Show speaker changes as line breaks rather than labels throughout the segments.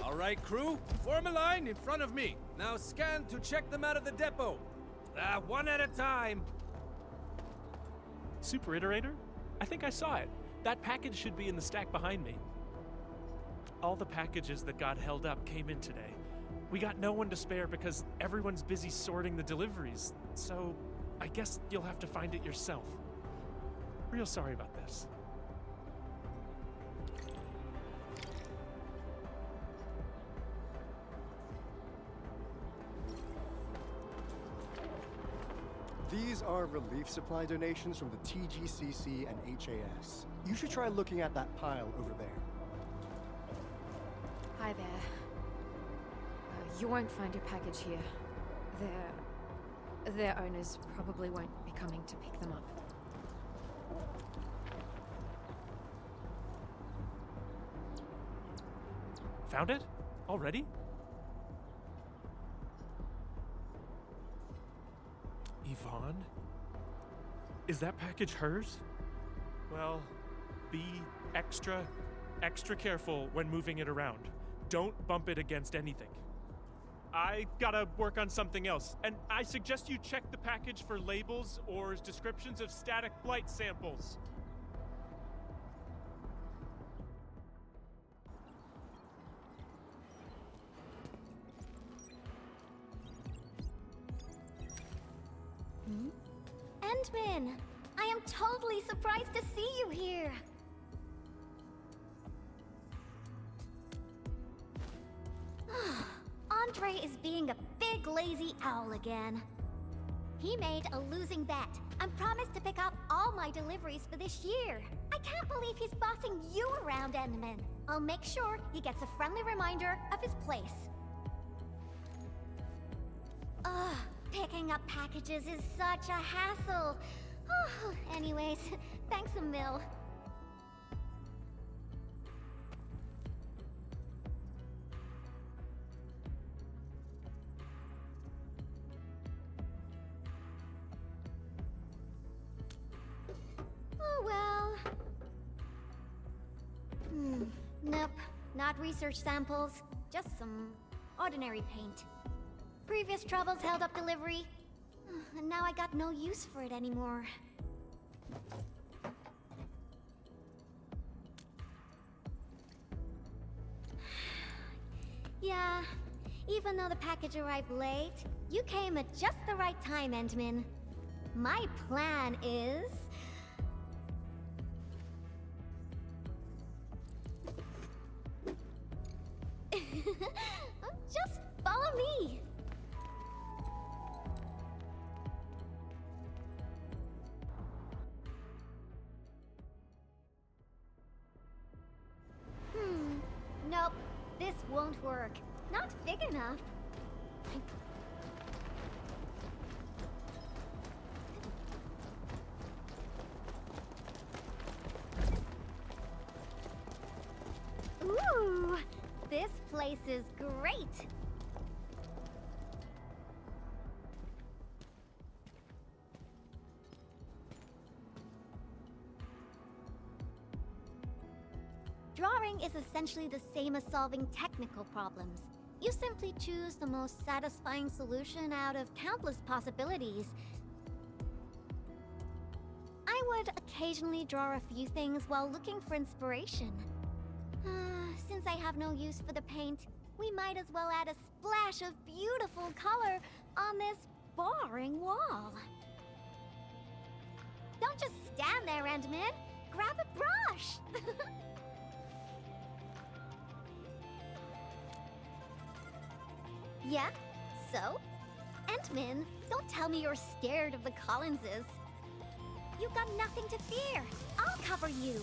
All right, crew, form a line in front of me. Now scan to check them out of the depot. One at a time.
Super Iterator? I think I saw it. That package should be in the stack behind me. All the packages that got held up came in today. We got no one to spare because everyone's busy sorting the deliveries, so I guess you'll have to find it yourself. Real sorry about this.
These are relief supply donations from the TGCC and HAS. You should try looking at that pile over there.
Hi there. You won't find your package here. Their owners probably won't be coming to pick them up.
Found it? Already? Yvonne? Is that package hers? Well, be extra careful when moving it around. Don't bump it against anything. I gotta work on something else, and I suggest you check the package for labels or descriptions of static blight samples.
Endman! I am totally surprised to see you here! Andre is being a big lazy owl again. He made a losing bet and promised to pick up all my deliveries for this year. I can't believe he's bossing you around, Endman. I'll make sure he gets a friendly reminder of his place. Picking up packages is such a hassle. Anyways, thanks a mil. Oh well. Nope, not research samples, just some ordinary paint. Previous troubles held up delivery, and now I got no use for it anymore. Yeah, even though the package arrived late, you came at just the right time, Endman. My plan is... just follow me! Nope, this won't work. Not big enough. Ooh, this place is great. Drawing is essentially the same as solving technical problems. You simply choose the most satisfying solution out of countless possibilities. I would occasionally draw a few things while looking for inspiration. Since I have no use for the paint, we might as well add a splash of beautiful color on this boring wall. Don't just stand there, Endman. Grab a brush! Yeah? So? Endman, don't tell me you're scared of the Collinses. You've got nothing to fear. I'll cover you.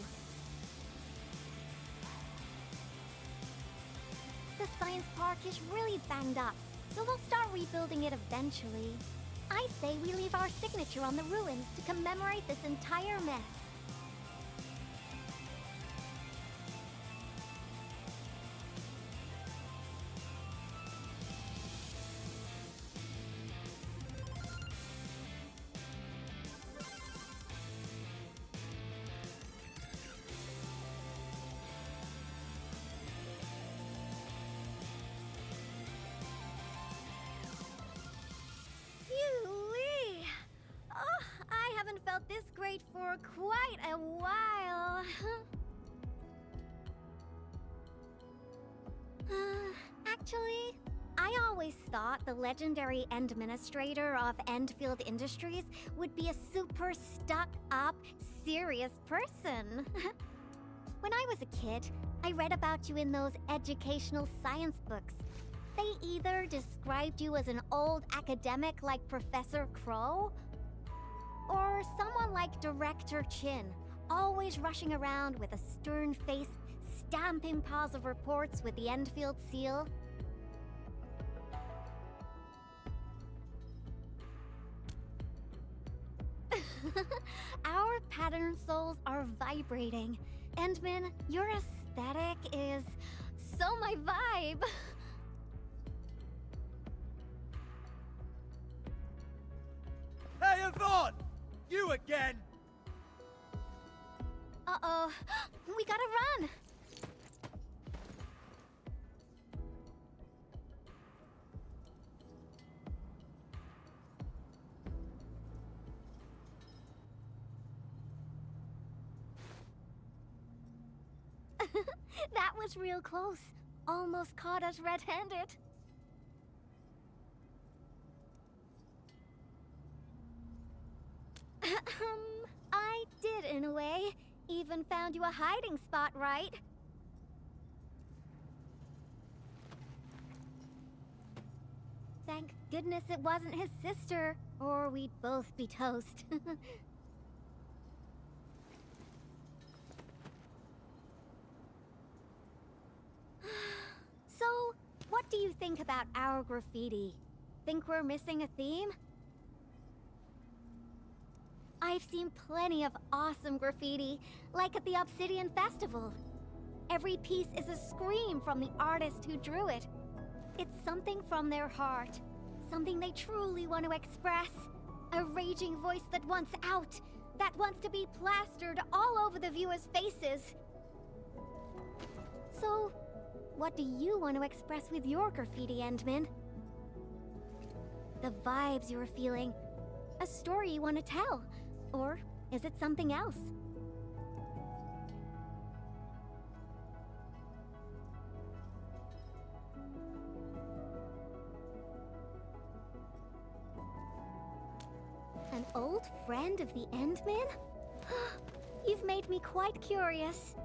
The science park is really banged up, so we'll start rebuilding it eventually. I say we leave our signature on the ruins to commemorate this entire mess. Actually, I always thought the legendary administrator of Endfield Industries would be a super stuck-up, serious person. When I was a kid, I read about you in those educational science books. They either described you as an old academic like Professor Crow, or someone like Director Chin, always rushing around with a stern face, stamping piles of reports with the Endfield seal. Our pattern souls are vibrating. Endman, your aesthetic is so my vibe.
Hey, Yvonne! You again!
Uh-oh. We gotta run! That was real close. Almost caught us red-handed. I did in a way. Even found you a hiding spot, right? Thank goodness it wasn't his sister, or we'd both be toast. So, what do you think about our graffiti? Think we're missing a theme? I've seen plenty of awesome graffiti, like at the Obsidian Festival. Every piece is a scream from the artist who drew it. It's something from their heart, something they truly want to express. A raging voice that wants out, that wants to be plastered all over the viewers' faces. So, what do you want to express with your graffiti, Endman? The vibes you're feeling, a story you want to tell, or is it something else? An old friend of the Endman? You've made me quite curious.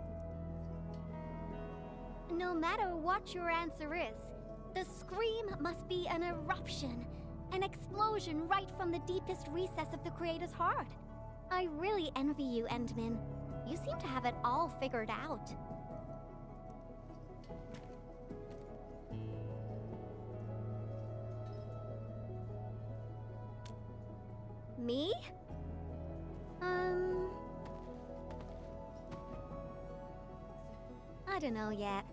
No matter what your answer is, the scream must be an eruption, an explosion right from the deepest recess of the creator's heart. I really envy you, Endman. You seem to have it all figured out. Me? I don't know yet.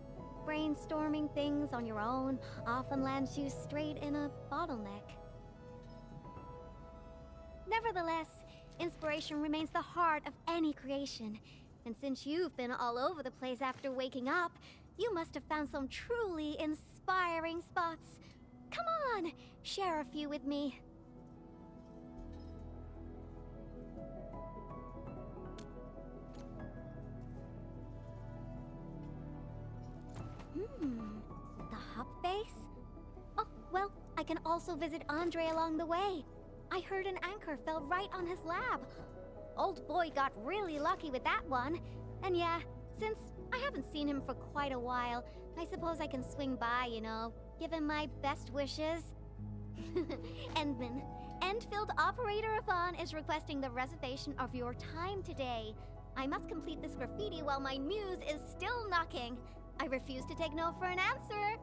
Brainstorming things on your own often lands you straight in a bottleneck. Nevertheless, inspiration remains the heart of any creation. And since you've been all over the place after waking up, you must have found some truly inspiring spots. Come on, share a few with me. The hub base? Oh, well, I can also visit Andre along the way. I heard an anchor fell right on his lab. Old boy got really lucky with that one. And yeah, since I haven't seen him for quite a while, I suppose I can swing by, you know, give him my best wishes. Endman, Endfield operator Yvonne is requesting the reservation of your time today. I must complete this graffiti while my muse is still knocking. I refuse to take no for an answer.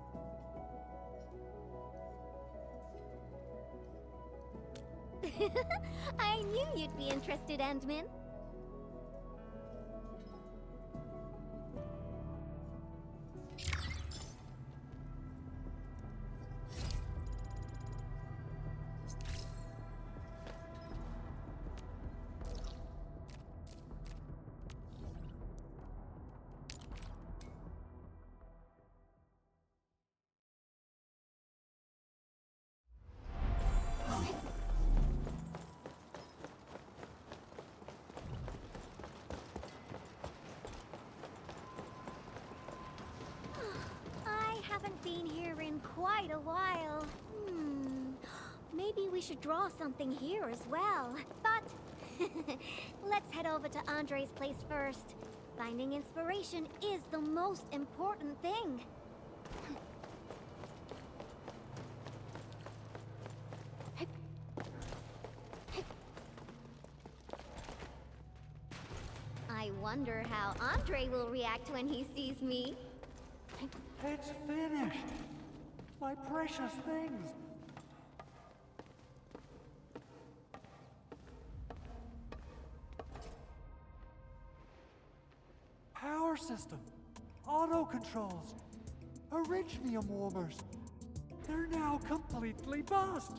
I knew you'd be interested, Endman. we should draw something here as well. But let's head over to Andre's place first. Finding inspiration is the most important thing. I wonder how Andre will react when he sees me.
It's finished! My precious things! Power system, auto controls, Originium warmers. They're now completely bust.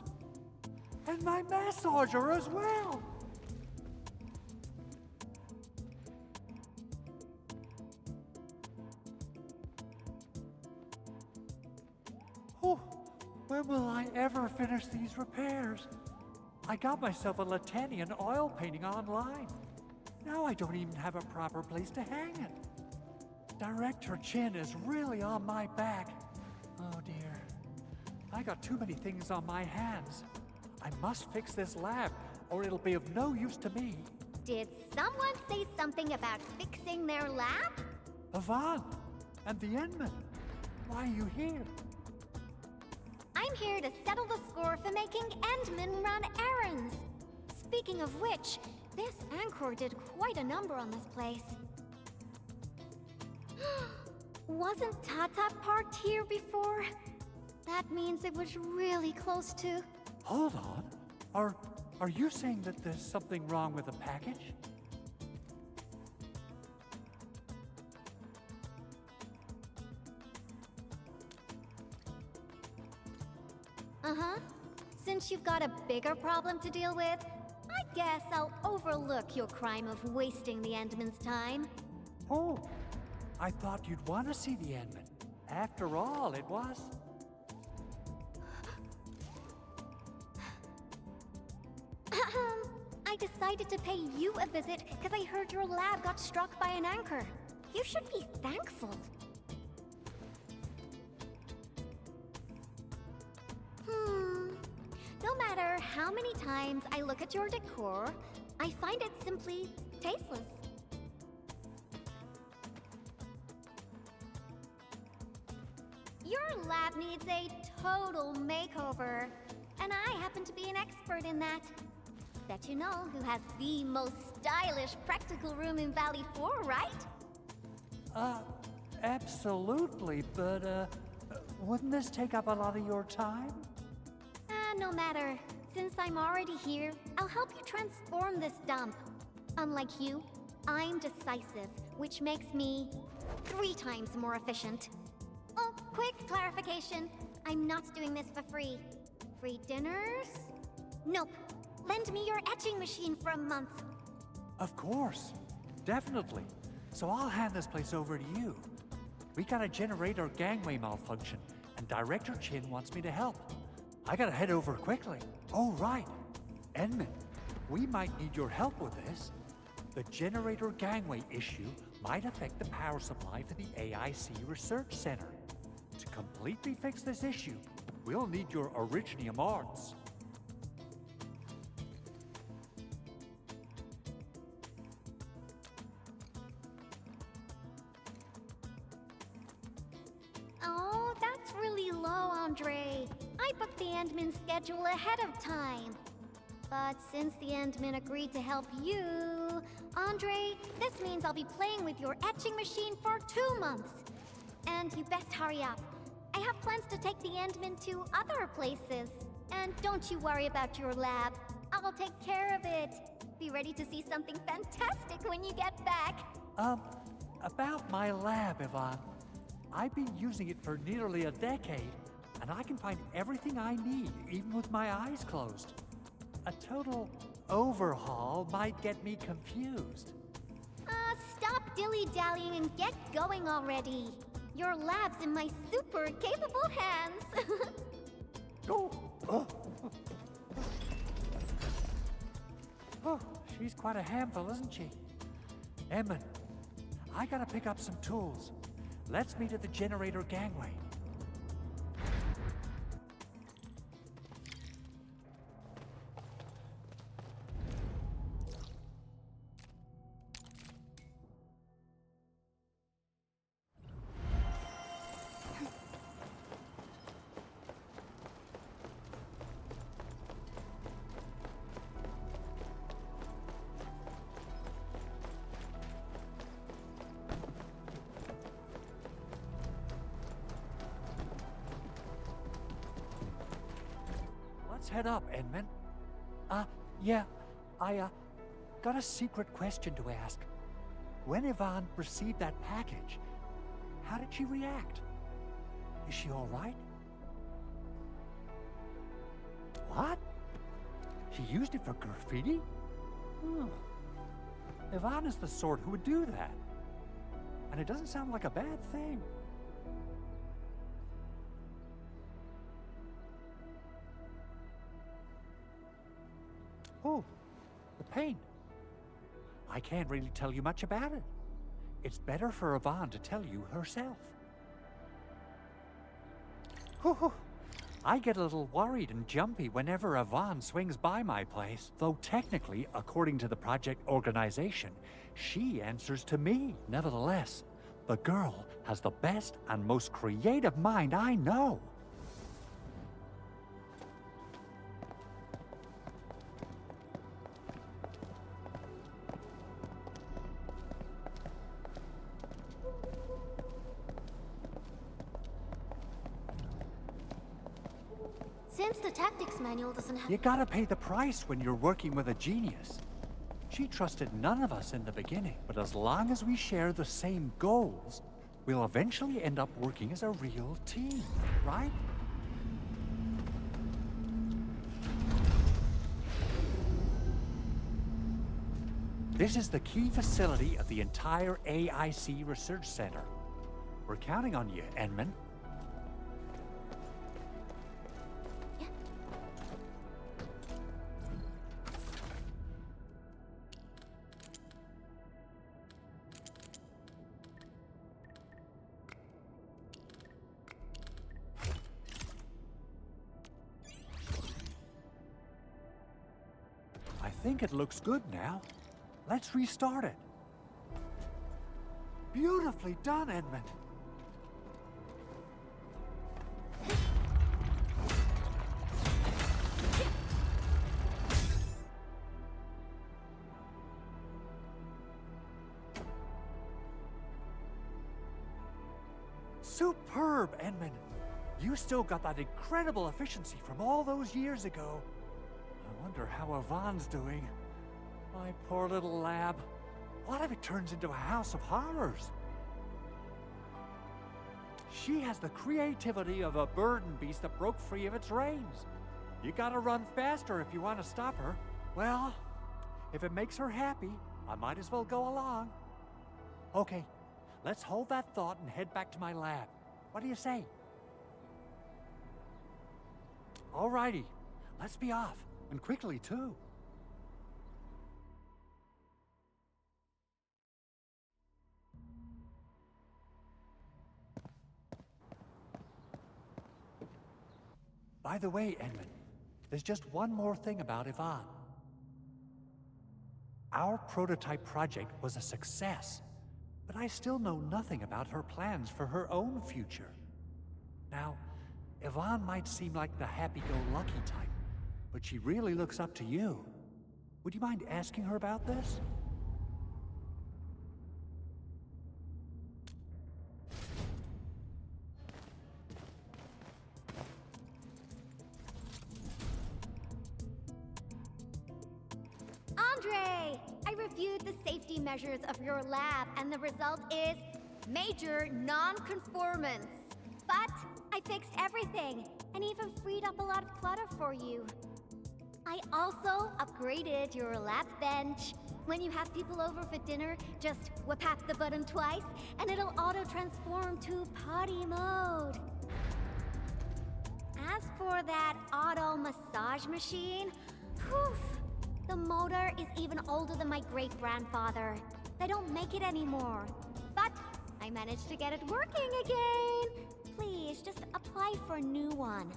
And my massager as well. Oh, when will I ever finish these repairs? I got myself a Latanian oil painting online. Now I don't even have a proper place to hang it. Director Chin is really on my back. Oh dear. I got too many things on my hands. I must fix this lab, or it'll be of no use to me.
Did someone say something about fixing their lab?
Yvonne, and the Endman. Why are you here?
I'm here to settle the score for making Endmen run errands. Speaking of which, this Anchor did quite a number on this place. Wasn't Tata parked here before? That means it was really close to...
Hold on. Are you saying that there's something wrong with the package?
Uh-huh. Since you've got a bigger problem to deal with, I guess I'll overlook your crime of wasting the Endman's time.
Oh, I thought you'd want to see the Endman. After all, it was...
I decided to pay you a visit because I heard your lab got struck by an anchor. You should be thankful. No matter how many times I look at your decor, I find it simply tasteless. Your lab needs a total makeover, and I happen to be an expert in that. Bet you know who has the most stylish practical room in Valley 4, right?
Absolutely, but, wouldn't this take up a lot of your time?
No matter. Since I'm already here, I'll help you transform this dump. Unlike you, I'm decisive, which makes me 3 times more efficient. Oh, quick clarification. I'm not doing this for free. Free dinners? Nope. Lend me your etching machine for a month.
Of course. Definitely. So I'll hand this place over to you. We got a generator gangway malfunction, and Director Chin wants me to help. I gotta head over quickly. Oh, right. Endman, we might need your help with this. The generator gangway issue might affect the power supply for the AIC Research Center. To completely fix this issue, we'll need your Originium arts.
Oh, that's really low, Andre. I booked the Endman schedule ahead of time. But since the Endman agreed to help you, Andre, this means I'll be playing with your etching machine for 2 months. And you best hurry up. I have plans to take the Endman to other places. And don't you worry about your lab. I'll take care of it. Be ready to see something fantastic when you get back.
About my lab, Yvonne. I've been using it for nearly a decade, and I can find everything I need, even with my eyes closed. A total overhaul might get me confused.
Stop dilly-dallying and get going already. Your lab's in my super capable hands.
Oh, she's quite a handful, isn't she? Emmett, I gotta pick up some tools. Let's meet at the generator gangway. Let's head up, Edmund. Yeah, I got a secret question to ask. When Yvonne received that package, how did she react? Is she all right? What? She used it for graffiti? Hmm. Yvonne is the sort who would do that. And it doesn't sound like a bad thing. Oh, the paint. I can't really tell you much about it. It's better for Yvonne to tell you herself. Whew. I get a little worried and jumpy whenever Yvonne swings by my place. Though technically, according to the project organization, she answers to me. Nevertheless, the girl has the best and most creative mind I know.
Since the tactics manual doesn't have...
You gotta pay the price when you're working with a genius. She trusted none of us in the beginning, but as long as we share the same goals, we'll eventually end up working as a real team, right? This is the key facility of the entire AIC Research Center. We're counting on you, Edmund. I think it looks good now. Let's restart it. Beautifully done, Edmund. Superb, Edmund. You still got that incredible efficiency from all those years ago. I wonder how Yvonne's doing. My poor little lab. What if it turns into a house of horrors? She has the creativity of a burden beast that broke free of its reins. You gotta run faster if you want to stop her. Well, if it makes her happy, I might as well go along. Okay, let's hold that thought and head back to my lab. What do you say? Alrighty, let's be off. And quickly, too. By the way, Edmund, there's just one more thing about Yvonne. Our prototype project was a success, but I still know nothing about her plans for her own future. Now, Yvonne might seem like the happy-go-lucky type, but she really looks up to you. Would you mind asking her about this?
Andre! I reviewed the safety measures of your lab, and the result is major non-conformance. But I fixed everything, and even freed up a lot of clutter for you. I also upgraded your lab bench. When you have people over for dinner, just tap the button twice, and it'll auto-transform to potty mode. As for that auto massage machine, whew, the motor is even older than my great-grandfather. They don't make it anymore. But I managed to get it working again. Please, just apply for a new one.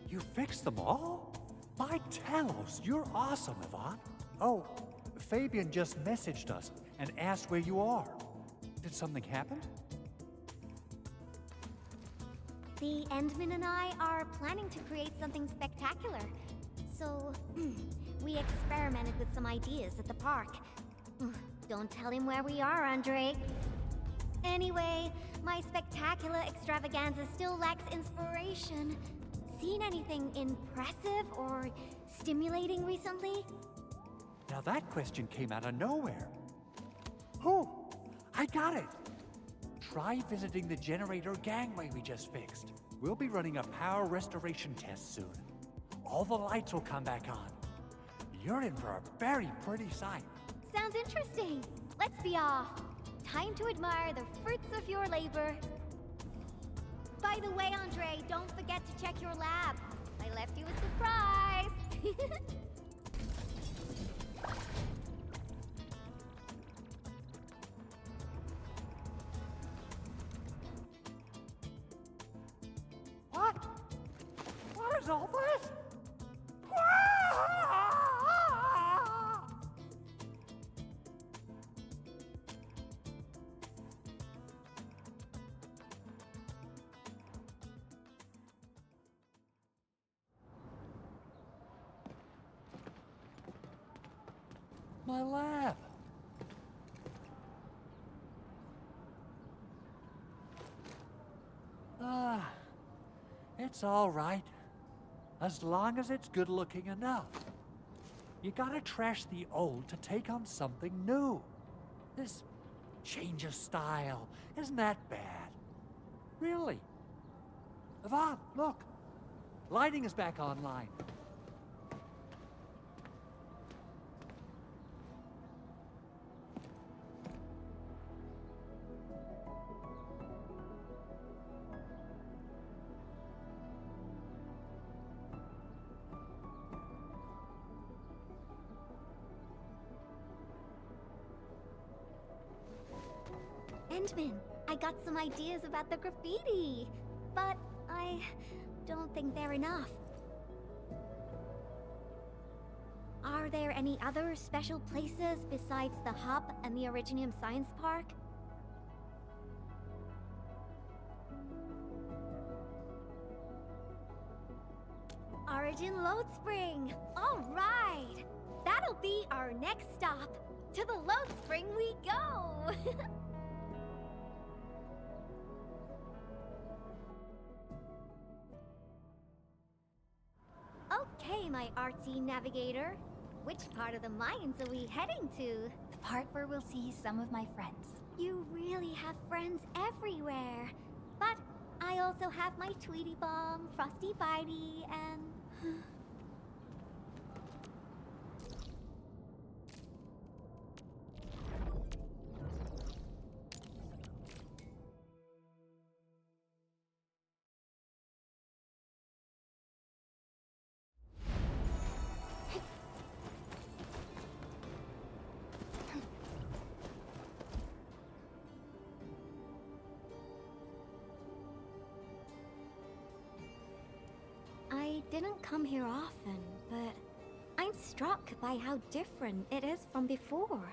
You fixed them all? By Talos, you're awesome, Yvonne. Oh, Fabian just messaged us and asked where you are. Did something happen?
The Endman and I are planning to create something spectacular. So, we experimented with some ideas at the park. Don't tell him where we are, Andre. Anyway, my spectacular extravaganza still lacks inspiration. Seen anything impressive or stimulating recently?
Now that question came out of nowhere. Oh, I got it. Try visiting the generator gangway we just fixed. We'll be running a power restoration test soon. All the lights will come back on. You're in for a very pretty sight.
Sounds interesting. Let's be off. Time to admire the fruits of your labor. By the way, Andre, don't forget to check your lab. I left you a surprise.
What? What is all this? My lab. It's all right. As long as it's good looking enough. You gotta trash the old to take on something new. This change of style isn't that bad. Really. Yvonne, look. Lighting is back online.
Endman, I got some ideas about the graffiti, but I don't think they're enough. Are there any other special places besides the hub and the Originium Science Park? Origin Load Spring! All right! That'll be our next stop. To the Load Spring we go! Okay, my artsy navigator. Which part of the mines are we heading to?
The part where we'll see some of my friends.
You really have friends everywhere. But I also have my Tweety Bomb, Frosty Bitey, and... I didn't come here often, but I'm struck by how different it is from before.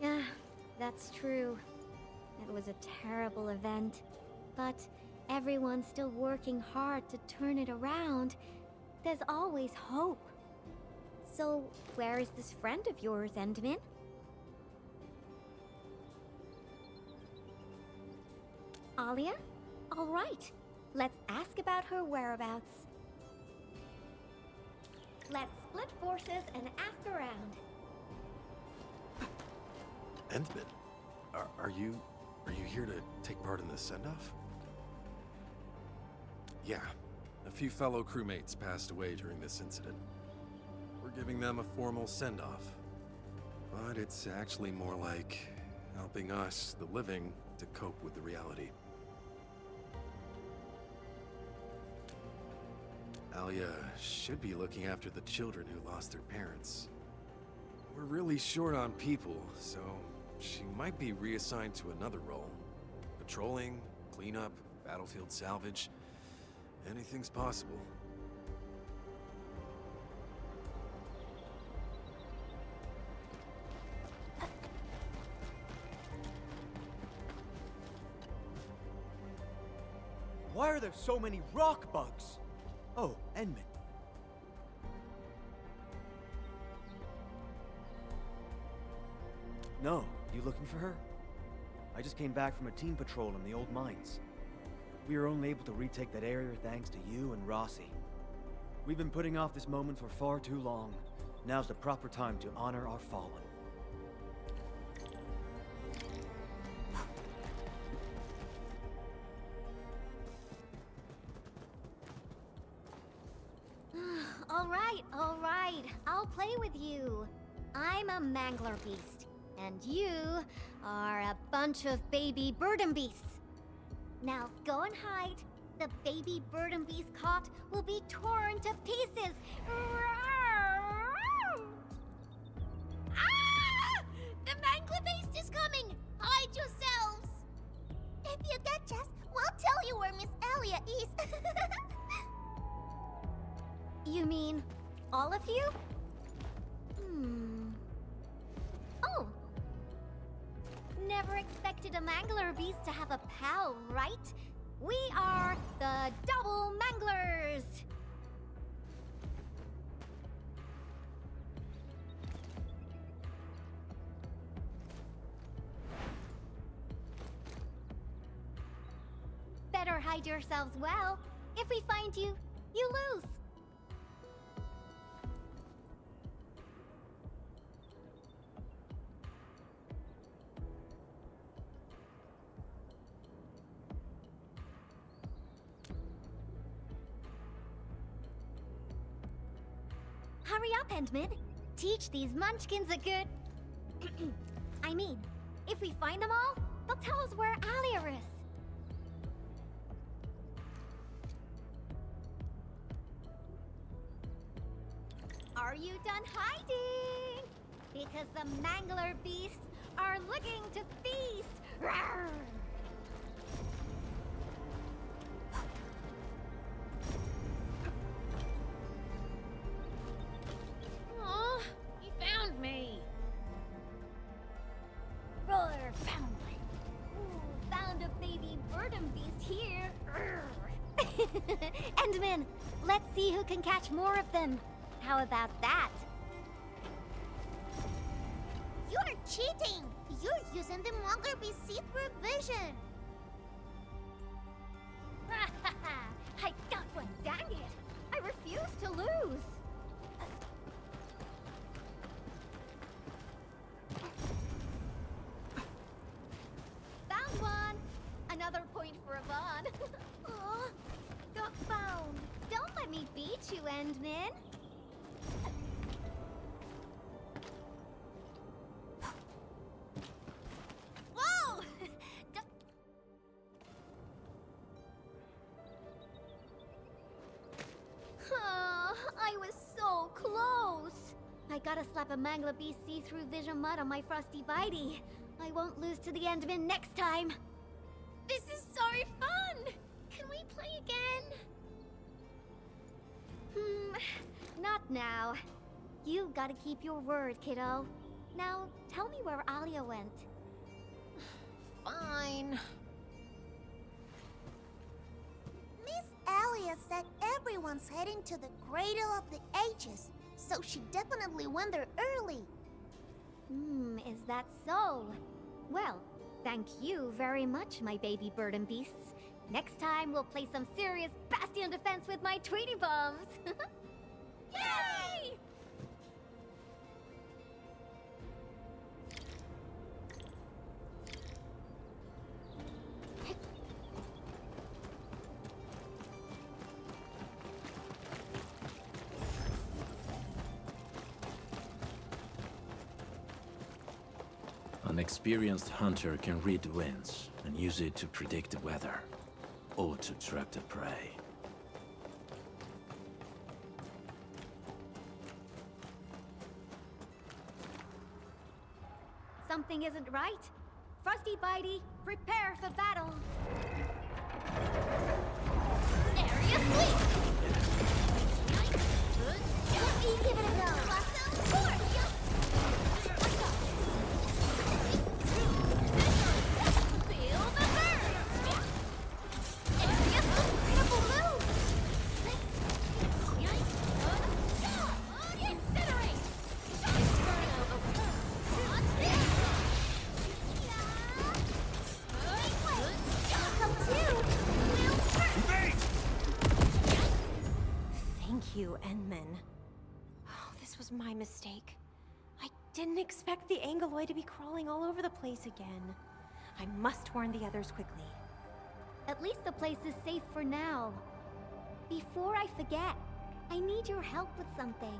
Yeah, that's true. It was a terrible event, but everyone's still working hard to turn it around. There's always hope. So, where is this friend of yours, Endman? Alia? All right. Let's ask about her whereabouts. Let's split forces and ask around.
Endman, are you here to take part in the send-off?
Yeah. A few fellow crewmates passed away during this incident. We're giving them a formal send-off. But it's actually more like helping us, the living, to cope with the reality. Alia should be looking after the children who lost their parents. We're really short on people, so she might be reassigned to another role. Patrolling, cleanup, battlefield salvage. Anything's possible.
Why are there so many rock bugs? Oh, Endman. No, you looking for her? I just came back from a team patrol in the old mines. We were only able to retake that area thanks to you and Rossi. We've been putting off this moment for far too long. Now's the proper time to honor our fallen.
All right. I'll play with you. I'm a mangler beast, and you are a bunch of baby burden beasts. Now go and hide. The baby burden beast caught will be torn to pieces.
Ah! The mangler beast is coming! Hide yourselves! If you catch us, we'll tell you where Miss Alia is.
You mean all of you? Oh. Never expected a mangler beast to have a pal, right? We are the Double Manglers! Better hide yourselves well. If we find you, you lose. Hurry up, Endman. Teach these munchkins a good... I mean, if we find them all, they'll tell us where Alia is. Are you done hiding? Because the mangler beasts are looking to feast. Rawr!
Aw, he found me.
Roar, found me. Ooh, found a baby burden beast here. Endman, let's see who can catch more of them. How about that?
You're cheating! You're using the mangler beast see-through vision!
I got one, dang it! I refuse to lose! Found one! Another point for Yvonne.
Aw, got found.
Don't let me beat you, Endman. Whoa! I was so close. I gotta slap a mangler beast see-through vision mud on my frosty bitey. I won't lose to the Endman next time.
This is so fun! Can we play again?
Not now. You gotta keep your word, kiddo. Now, tell me where Alia went.
Fine. Miss Alia said everyone's heading to the Cradle of the Ages, so she definitely went there early.
Is that so? Well, thank you very much, my baby burden beasts. Next time, we'll play some serious bastion defense with my Tweety bombs.
Yay!
An experienced hunter can read the winds and use it to predict the weather, or to trap the prey.
Something isn't right. Frosty Bitey, prepare for battle.
Area sweep! Let me give it a go. Blossom force! Feel the burn! Area incredible move! Incinerate! Inferno occur! What's this?
This was my mistake. I didn't expect the Angeloid to be crawling all over the place again. I must warn the others quickly.
At least the place is safe for now. Before I forget, I need your help with something.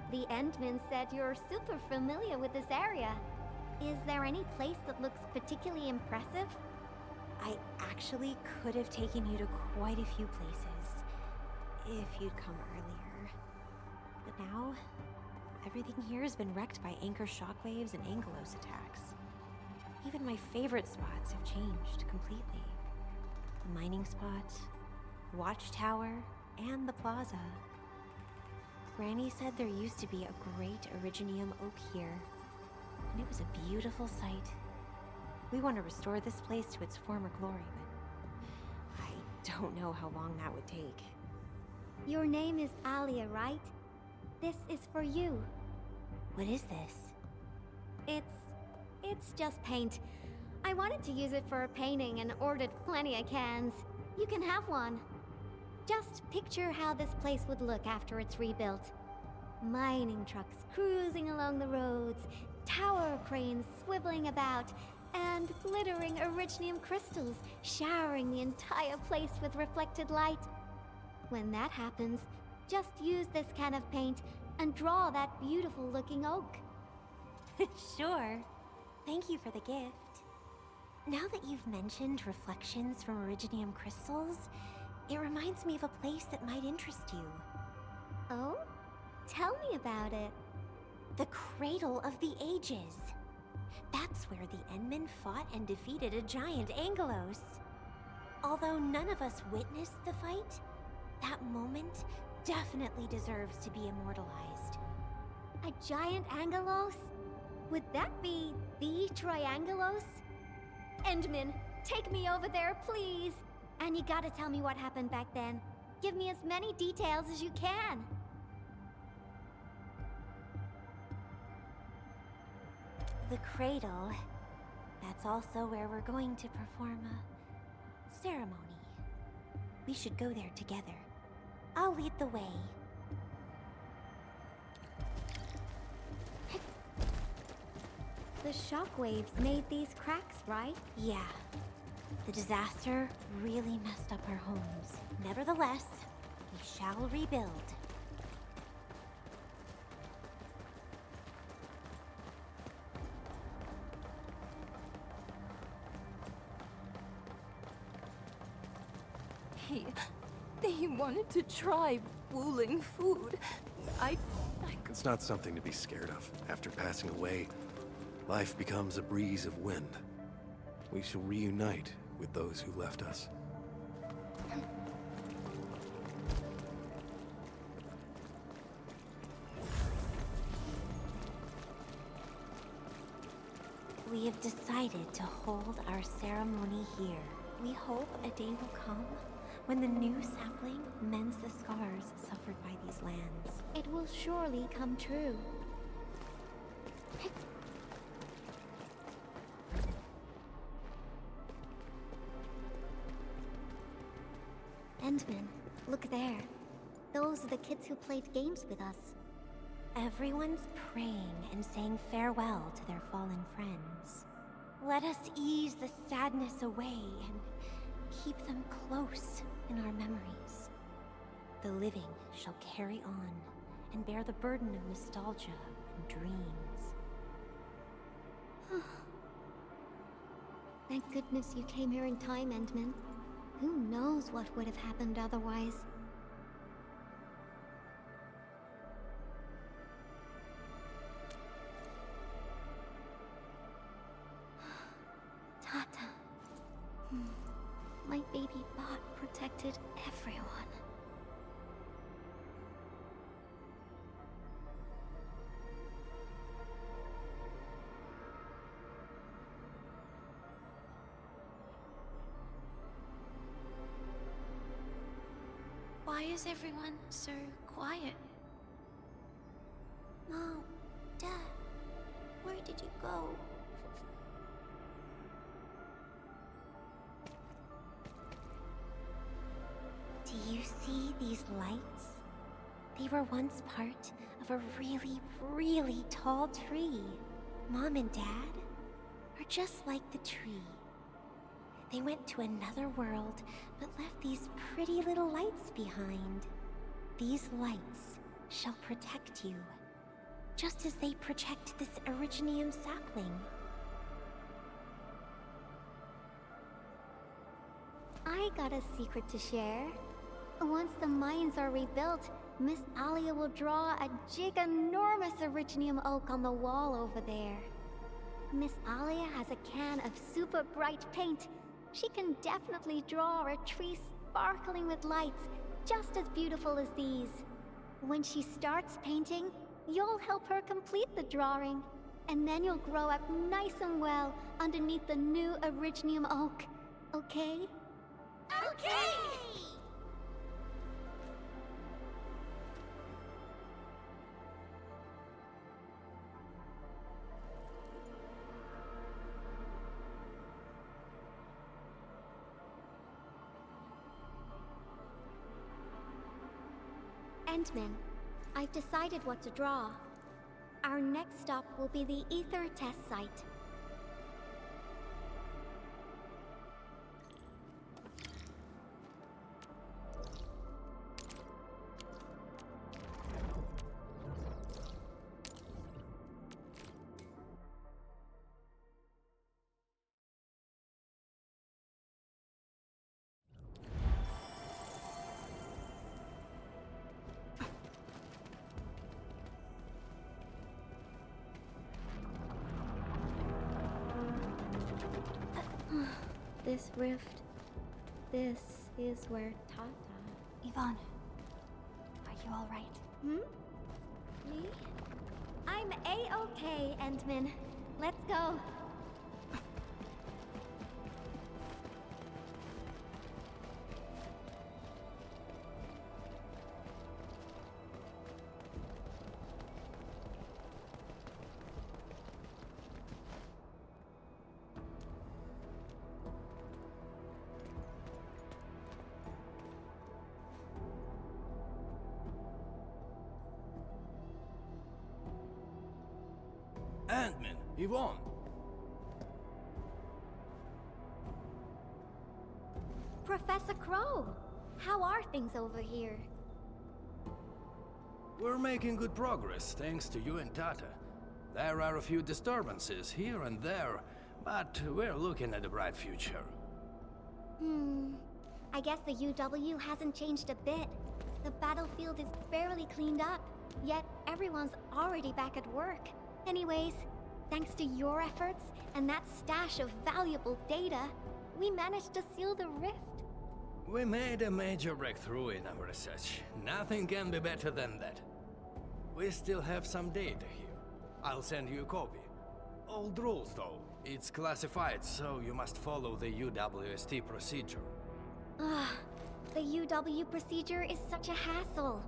The Endman said you're super familiar with this area. Is there any place that looks particularly impressive?
I actually could have taken you to quite a few places, if you'd come earlier. But now, everything here has been wrecked by Anchor shockwaves and Angelos attacks. Even my favorite spots have changed completely. The mining spot, the watchtower, and the plaza. Granny said there used to be a great Originium oak here, and it was a beautiful sight. We want to restore this place to its former glory, but I don't know how long that would take.
Your name is Alia, right? This is for you.
What is this?
It's just paint. I wanted to use it for a painting and ordered plenty of cans. You can have one. Just picture how this place would look after it's rebuilt. Mining trucks cruising along the roads, tower cranes swiveling about, and glittering Originium crystals showering the entire place with reflected light. When that happens, just use this can of paint and draw that beautiful looking oak.
Sure. Thank you for the gift. Now that you've mentioned reflections from Originium crystals, it reminds me of a place that might interest you.
Oh? Tell me about it.
The Cradle of the Ages. That's where the Endmen fought and defeated a giant Angelos. Although none of us witnessed the fight, that moment definitely deserves to be immortalized.
A giant Angelos? Would that be the Triangelos? Endman, take me over there, please! And you gotta tell me what happened back then. Give me as many details as you can.
The Cradle. That's also where we're going to perform a ceremony. We should go there together. I'll lead the way.
The shockwaves made these cracks, right?
Yeah. The disaster really messed up our homes. Nevertheless, we shall rebuild.
They wanted to try Wuling food.
It's not something to be scared of. After passing away, life becomes a breeze of wind. We shall reunite with those who left us.
We have decided to hold our ceremony here. We hope a day will come when the new sapling mends the scars suffered by these lands.
It will surely come true. Endman, look there. Those are the kids who played games with us.
Everyone's praying and saying farewell to their fallen friends. Let us ease the sadness away and keep them close in our memories. The living shall carry on and bear the burden of nostalgia and dreams.
Thank goodness you came here in time, Endman. Who knows what would have happened otherwise? Tata. My baby bot protected everyone.
Why is everyone so quiet?
Mom, Dad, where did you go?
Do you see these lights? They were once part of a really, really tall tree. Mom and Dad are just like the tree. They went to another world, but left these pretty little lights behind. These lights shall protect you, just as they protect this Originium sapling.
I got a secret to share. Once the mines are rebuilt, Miss Alia will draw a giganormous Originium oak on the wall over there. Miss Alia has a can of super bright paint. She can definitely draw a tree sparkling with lights, just as beautiful as these. When she starts painting, you'll help her complete the drawing. And then you'll grow up nice and well underneath the new Originium oak. Okay?
Okay!
Endman, I've decided what to draw. Our next stop will be the Ether test site. This rift, this is where Tata...
Yvonne, are you all right?
Hmm? Me? I'm A-okay, Endman. Let's go.
Ant-Man, Yvonne.
Professor Crow, how are things over here?
We're making good progress, thanks to you and Tata. There are a few disturbances here and there, but we're looking at a bright future.
I guess the UW hasn't changed a bit. The battlefield is barely cleaned up, yet everyone's already back at work. Anyways, thanks to your efforts and that stash of valuable data, we managed to seal the rift.
We made a major breakthrough in our research. Nothing can be better than that. We still have some data here. I'll send you a copy. Old rules, though. It's classified, so you must follow the UWST procedure.
The UW procedure is such a hassle.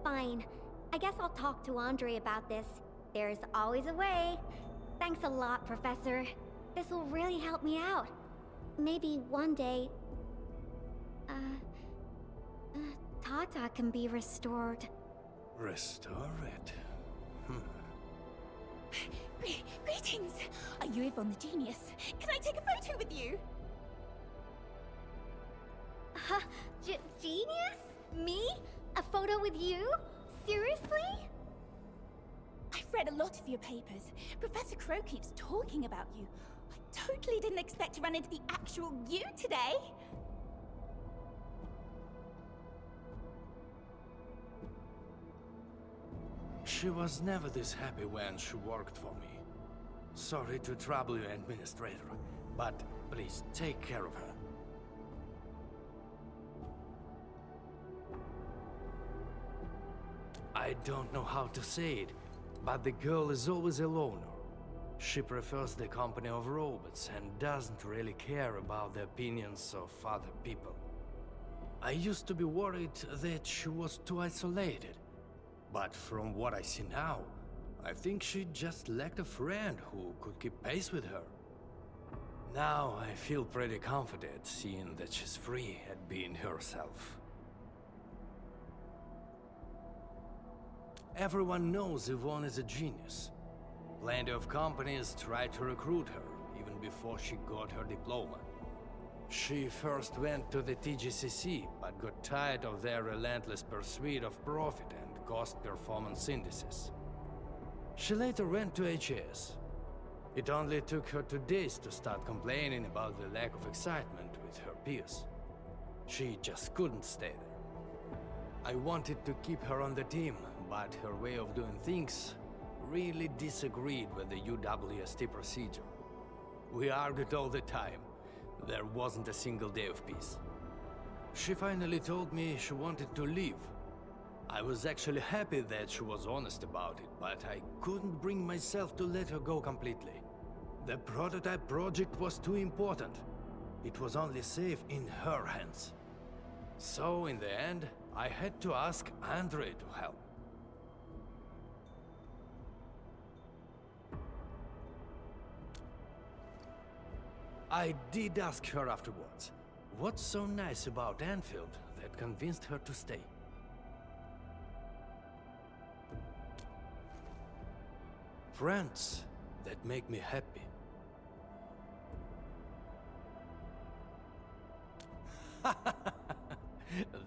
Fine. I guess I'll talk to Andre about this. There's always a way. Thanks a lot, Professor. This will really help me out. Maybe one day... Tata can be restored.
Restore it?
Greetings! Are you Yvonne the Genius? Can I take a photo with you?
Genius? Me? A photo with you? Seriously?
I've read a lot of your papers. Professor Crow keeps talking about you. I totally didn't expect to run into the actual you today.
She was never this happy when she worked for me. Sorry to trouble you, Administrator, but please take care of her. I don't know how to say it, but the girl is always a loner. She prefers the company of robots and doesn't really care about the opinions of other people. I used to be worried that she was too isolated. But from what I see now, I think she just lacked a friend who could keep pace with her. Now I feel pretty confident seeing that she's free at being herself. Everyone knows Yvonne is a genius. Plenty of companies tried to recruit her, even before she got her diploma. She first went to the TGCC, but got tired of their relentless pursuit of profit and cost performance indices. She later went to HAS. It only took her 2 days to start complaining about the lack of excitement with her peers. She just couldn't stay there. I wanted to keep her on the team, but her way of doing things really disagreed with the UWST procedure. We argued all the time. There wasn't a single day of peace. She finally told me she wanted to leave. I was actually happy that she was honest about it, but I couldn't bring myself to let her go completely. The prototype project was too important. It was only safe in her hands. So, in the end, I had to ask Andre to help. I did ask her afterwards, what's so nice about Endfield that convinced her to stay? Friends that make me happy.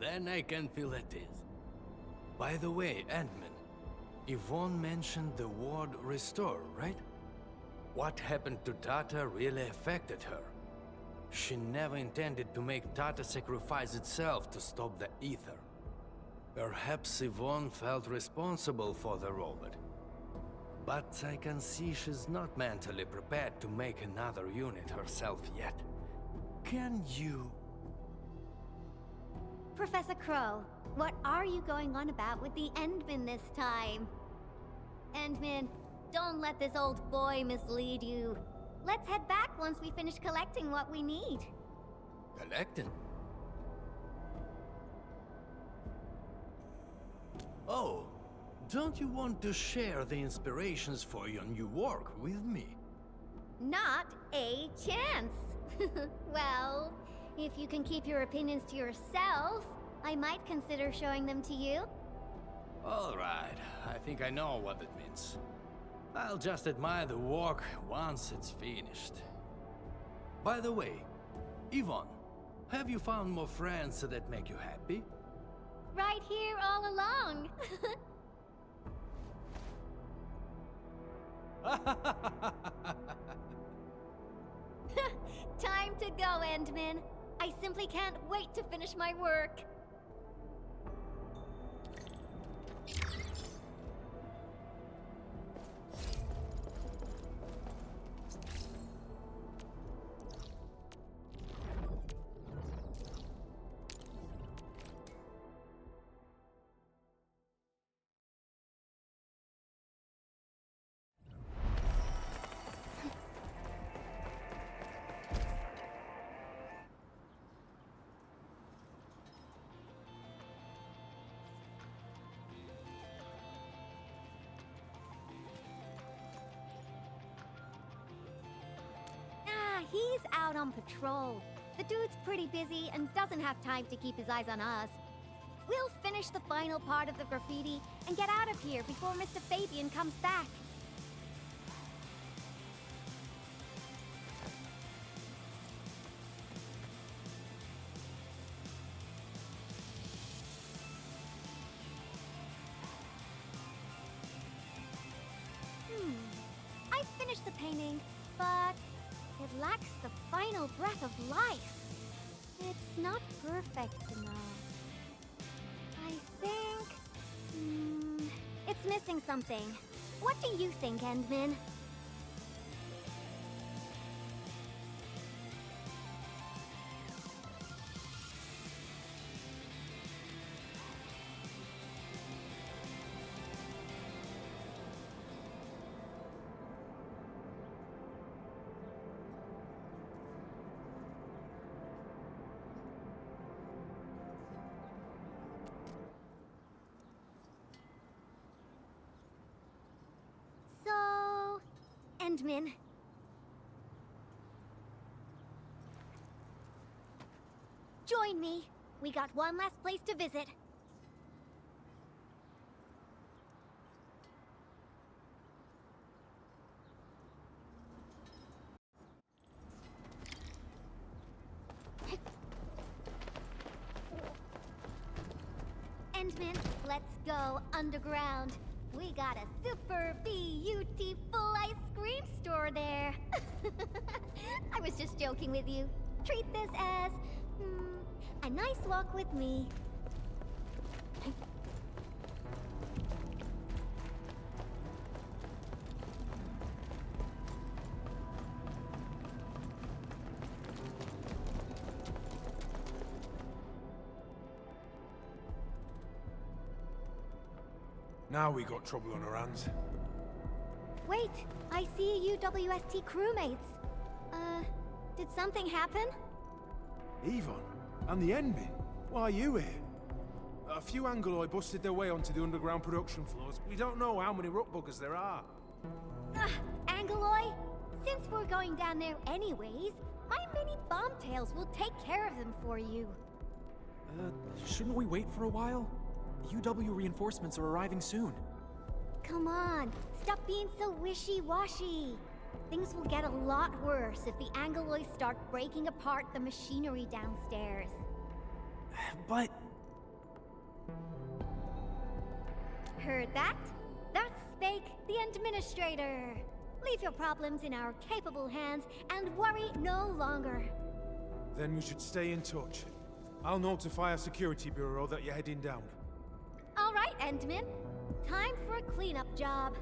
Then I can feel at ease. By the way, Ant-Man, Yvonne mentioned the word restore, right? What happened to Tata really affected her. She never intended to make Tata sacrifice itself to stop the ether. Perhaps Yvonne felt responsible for the robot. But I can see she's not mentally prepared to make another unit herself yet. Can you...
Professor Crow, what are you going on about with the Endman this time? Endman, don't let this old boy mislead you. Let's head back once we finish collecting what we need.
Collecting? Oh, don't you want to share the inspirations for your new work with me?
Not a chance. Well, if you can keep your opinions to yourself, I might consider showing them to you.
All right, I think I know what it means. I'll just admire the work once it's finished. By the way, Yvonne, have you found more friends that make you happy?
Right here all along. Time to go, Endman. I simply can't wait to finish my work. He's out on patrol. The dude's pretty busy and doesn't have time to keep his eyes on us. We'll finish the final part of the graffiti and get out of here before Mr. Fabian comes back. I finished the painting, but it lacks the final breath of life. It's not perfect enough. I think... it's missing something. What do you think, Endman? Endman. Join me. We got one last place to visit. Endman, let's go underground. We got a super beautiful ice cream store there. I was just joking with you. Treat this as, a nice walk with me.
Now we got trouble on our hands.
Wait, I see UWST crewmates. Did something happen?
Yvonne? And the Endmin? Why are you here? A few Angoloi busted their way onto the underground production floors. We don't know how many ruckbuggers there are.
Angoloi? Since we're going down there anyways, my mini bombtails will take care of them for you.
Shouldn't we wait for a while? UW reinforcements are arriving soon.
Come on, stop being so wishy-washy. Things will get a lot worse if the Angoloi start breaking apart the machinery downstairs.
But...
Heard that? That's Spake, the Administrator. Leave your problems in our capable hands and worry no longer.
Then we should stay in touch. I'll notify our security bureau that you're heading down.
All right, Endman. Time for a cleanup job.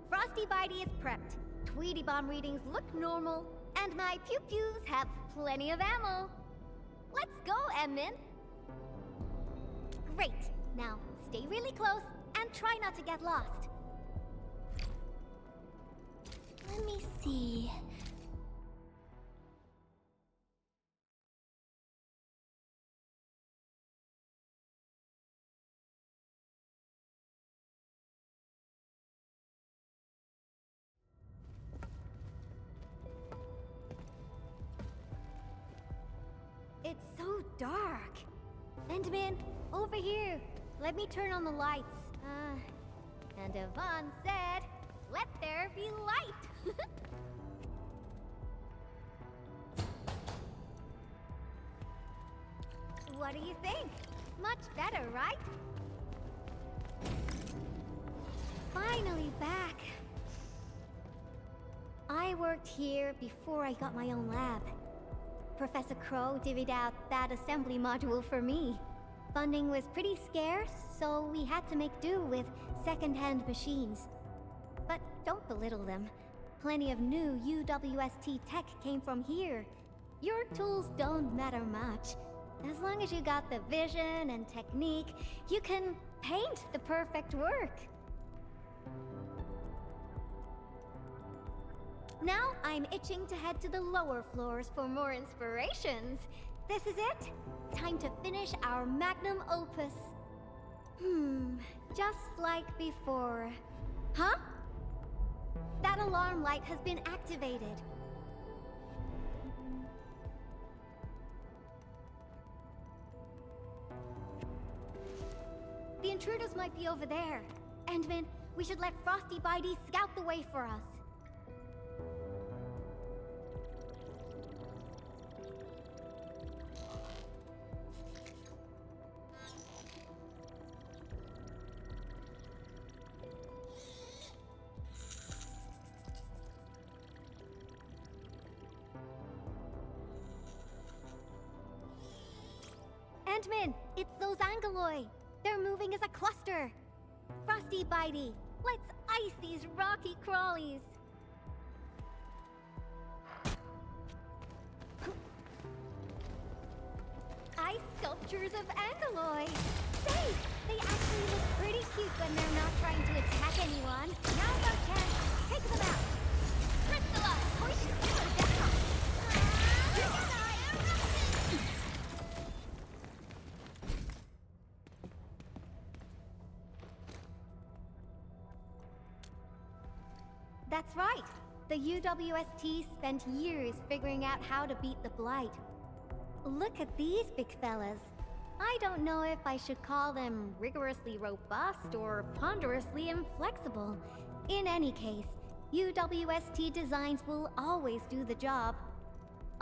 Frosty Bitey is prepped. Tweety Bomb readings look normal, and my pew-pews have plenty of ammo. Let's go, Endman. Great. Now, stay really close and try not to get lost. Let me see. It's so dark. Endman, over here. Let me turn on the lights. And Yvonne said, let there be light. What do you think? Much better, right? Finally back. I worked here before I got my own lab. Professor Crow divvied out that assembly module for me. Funding was pretty scarce, so we had to make do with second-hand machines. But don't belittle them. Plenty of new UWST tech came from here. Your tools don't matter much. As long as you got the vision and technique, you can paint the perfect work. Now I'm itching to head to the lower floors for more inspirations. This is it. Time to finish our magnum opus. Just like before. Huh? That alarm light has been activated. The intruders might be over there. Endman, we should let Frosty Bitey scout the way for us. Endman, it's those Angoloi. They're moving as a cluster. Frosty Bitey, let's ice these rocky crawlies. Ice sculptures of Angoloi. Say, they actually look pretty cute when they're not trying to attack anyone. Now's our chance. Take them out. Crystallize. We should simmer down. That's right. The UWST spent years figuring out how to beat the Blight. Look at these big fellas. I don't know if I should call them rigorously robust or ponderously inflexible. In any case, UWST designs will always do the job.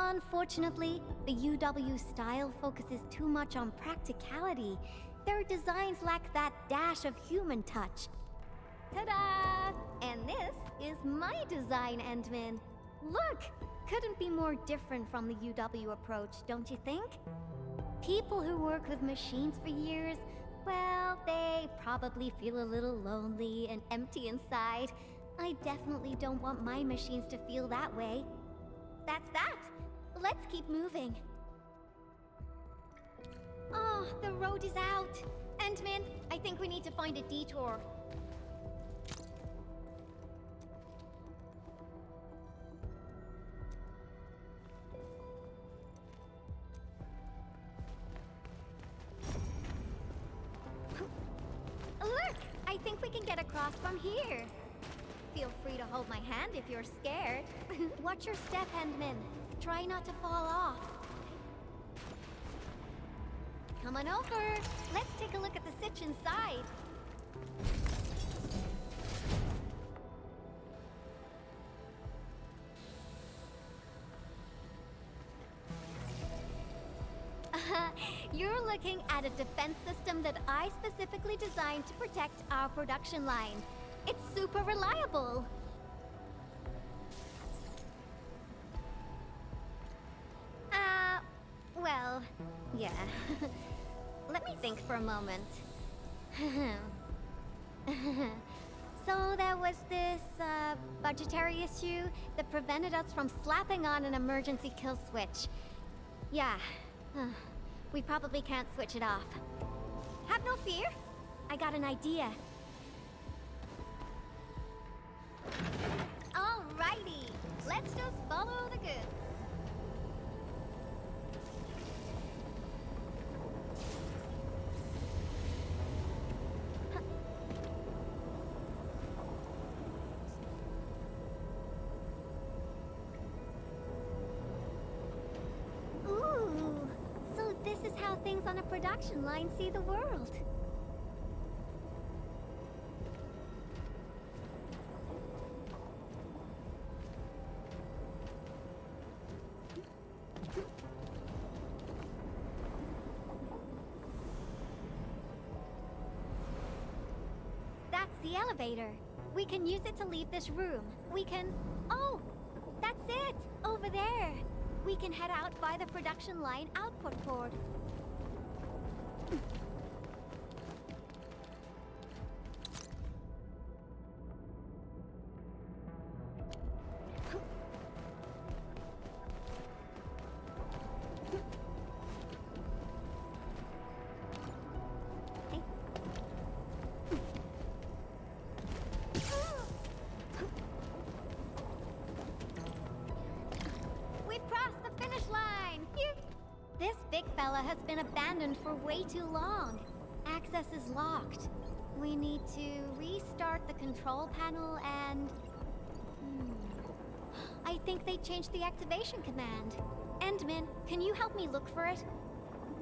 Unfortunately, the UW style focuses too much on practicality. Their designs lack that dash of human touch. Ta-da! And this is my design, Endman. Look! Couldn't be more different from the UW approach, don't you think? People who work with machines for years, well, they probably feel a little lonely and empty inside. I definitely don't want my machines to feel that way. That's that! Let's keep moving. Oh, the road is out. Endman, I think we need to find a detour. Look! I think we can get across from here. Feel free to hold my hand if you're scared. Watch your step, Endman. Try not to fall off. Come on over. Let's take a look at the sitch inside. You're looking at a defense system that I specifically designed to protect our production lines. It's super reliable. Well, yeah. Let me think for a moment. So there was this, budgetary issue that prevented us from slapping on an emergency kill switch. Yeah. We probably can't switch it off. Have no fear. I got an idea. Alrighty. Let's just follow the goods. This is how things on a production line see the world. That's the elevator. We can use it to leave this room. We can... Oh! That's it! Over there! We can head out by the production line output port. Has been abandoned for way too long. Access is locked. We need to restart the control panel and... I think they changed the activation command. Endman, can you help me look for it?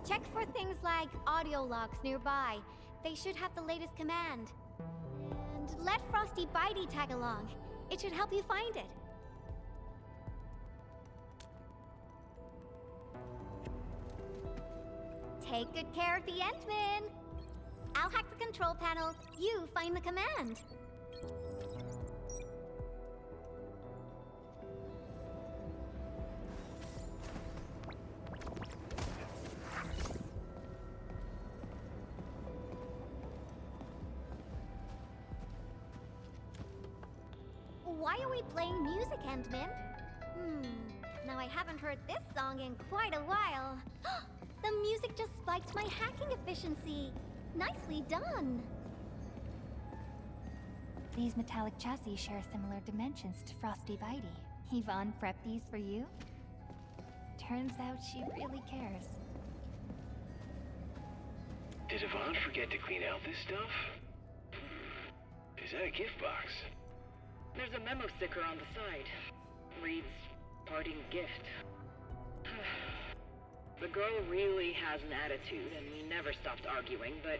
Check for things like audio logs nearby. They should have the latest command. And let Frosty Bitey tag along. It should help you find it. Take good care of the Endman. I'll hack the control panel. You find the command. Why are we playing music, Endman? Now I haven't heard this song in quite a while. The music just spiked my hacking efficiency. Nicely done.
These metallic chassis share similar dimensions to Frosty Bitey. Yvonne prepped these for you? Turns out she really cares.
Did Yvonne forget to clean out this stuff? Is that a gift box?
There's a memo sticker on the side. Reads, parting gift. The girl really has an attitude, and we never stopped arguing, but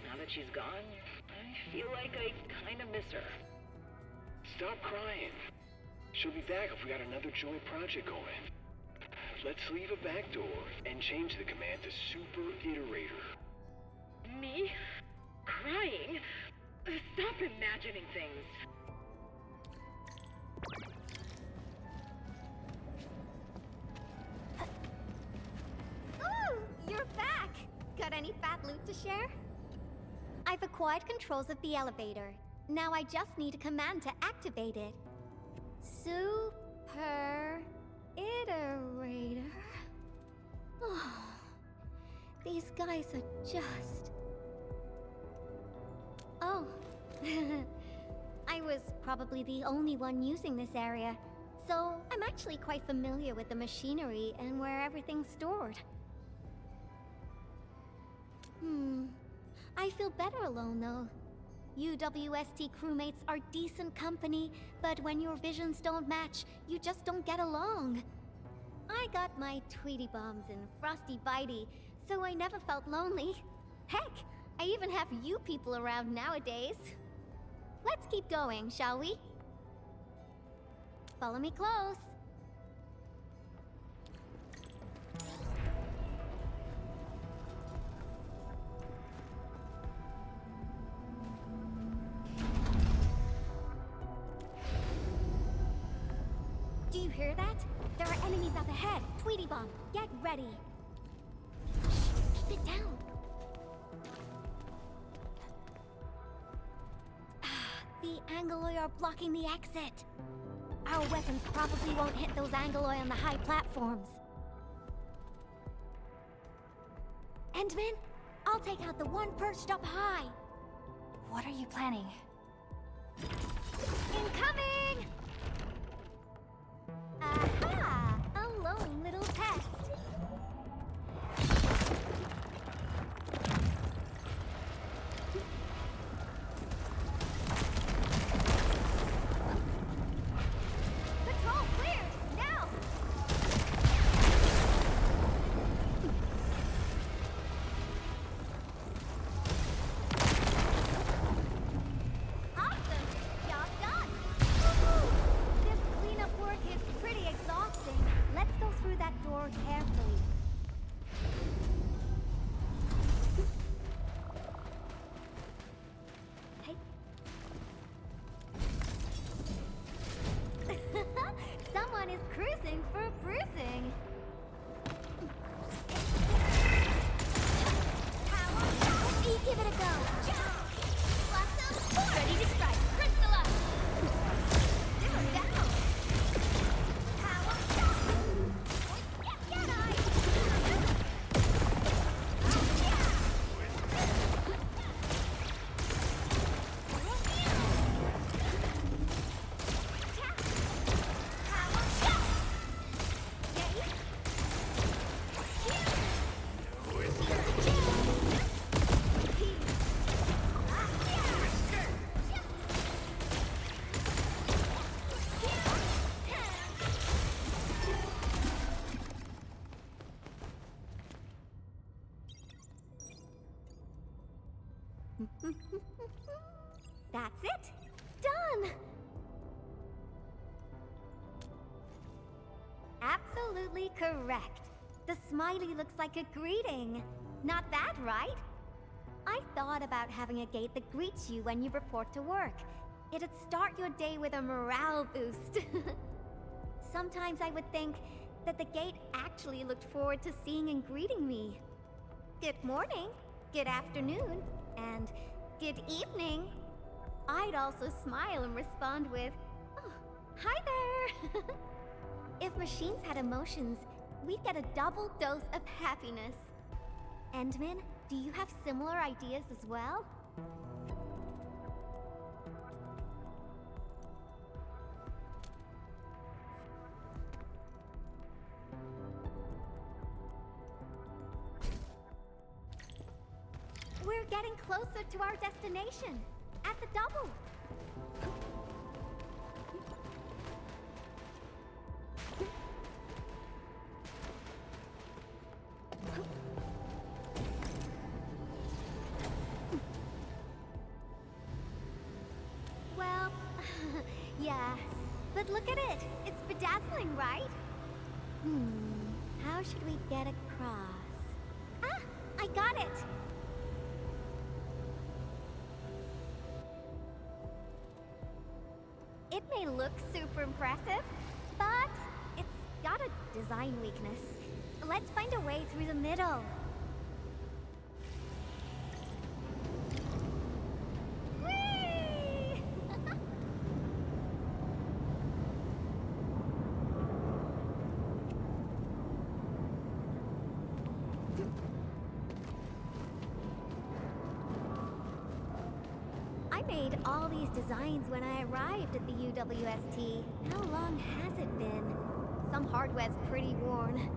now that she's gone, I feel like I kind of miss her.
Stop crying. She'll be back if we got another joint project going. let's leave a back door and change the command to Super Iterator.
Me? Crying? Stop imagining things.
Ooh, you're back! Got any fat loot to share? I've acquired controls of the elevator. Now I just need a command to activate it. Super Iterator. Oh, these guys are just... Oh. I was probably the only one using this area, so I'm actually quite familiar with the machinery and where everything's stored. I feel better alone, though. UWST crewmates are decent company, but when your visions don't match, you just don't get along. I got my Tweety Bombs and Frosty Bitey, so I never felt lonely. Heck, I even have you people around nowadays. Let's keep going, shall we? Follow me close. Do you hear that? There are enemies up ahead. Tweety Bomb, get ready. Shh, keep it down. The Angoloi are blocking the exit. Our weapons probably won't hit those Angoloi on the high platforms. Endman, I'll take out the one perched up high.
What are you planning?
Incoming! Aha! A lone little pest. Patrol cleared! Now! Awesome! Job done! Woohoo! This cleanup work is pretty exhausting. Let's go through that door carefully. Hey. Someone is cruising for bruising. Give it a go. Blossom, ready to strike. Crystal up. Simmer down. Power shot. Get eye. Power shot. That's it. Done. Absolutely correct. The smiley looks like a greeting. Not that, right? I thought about having a gate that greets you when you report to work. It'd start your day with a morale boost. Sometimes I would think that the gate actually looked forward to seeing and greeting me. Good morning, good afternoon, and good evening. I'd also smile and respond with, "Oh, hi there." If machines had emotions, we'd get a double dose of happiness. Endman, do you have similar ideas as well? We're getting closer to our destination. At the double. Well, yeah. But look at it. It's bedazzling, right? how should we get across? Ah, I got it! It may look super impressive, but it's got a design weakness. Let's find a way through the middle. Whee! I made all these designs when I arrived at the UWST. How long has it been? Some hardware's pretty worn.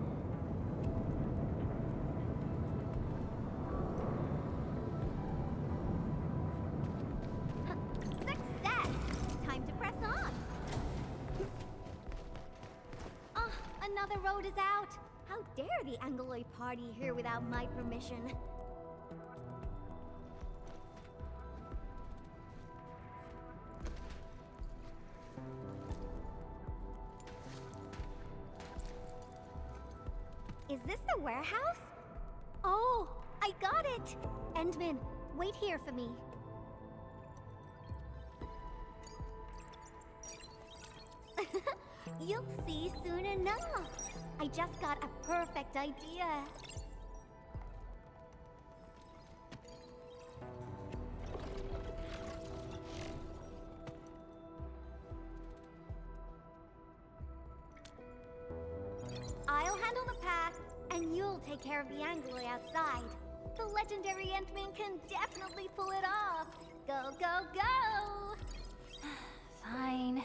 Success! Time to press on. Oh, another road is out. How dare the Angloid party here without my permission? Is this the warehouse? Oh, I got it! Endman, wait here for me. You'll see soon enough. I just got a perfect idea. I'll handle the path, and you'll take care of the Angloid outside. The legendary Endman can definitely pull it off. Go, go, go!
Fine.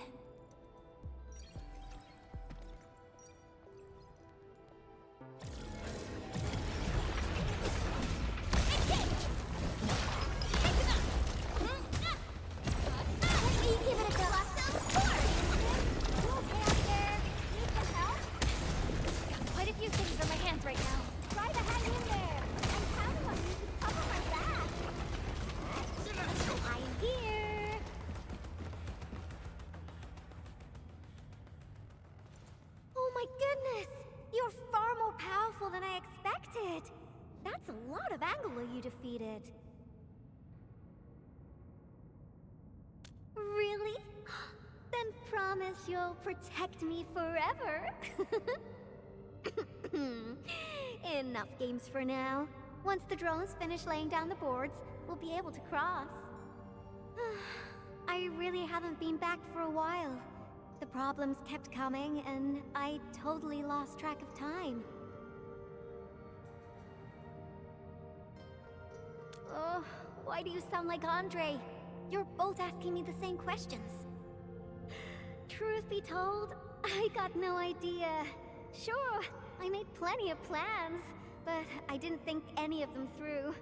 Than I expected. That's a lot of Anglo you defeated. Really? Then promise you'll protect me forever. Enough games for now. Once the drones finish laying down the boards, we'll be able to cross. I really haven't been back for a while. The problems kept coming, and I totally lost track of time. Oh, why do you sound like Andre? You're both asking me the same questions. Truth be told, I got no idea. Sure, I made plenty of plans, but I didn't think any of them through.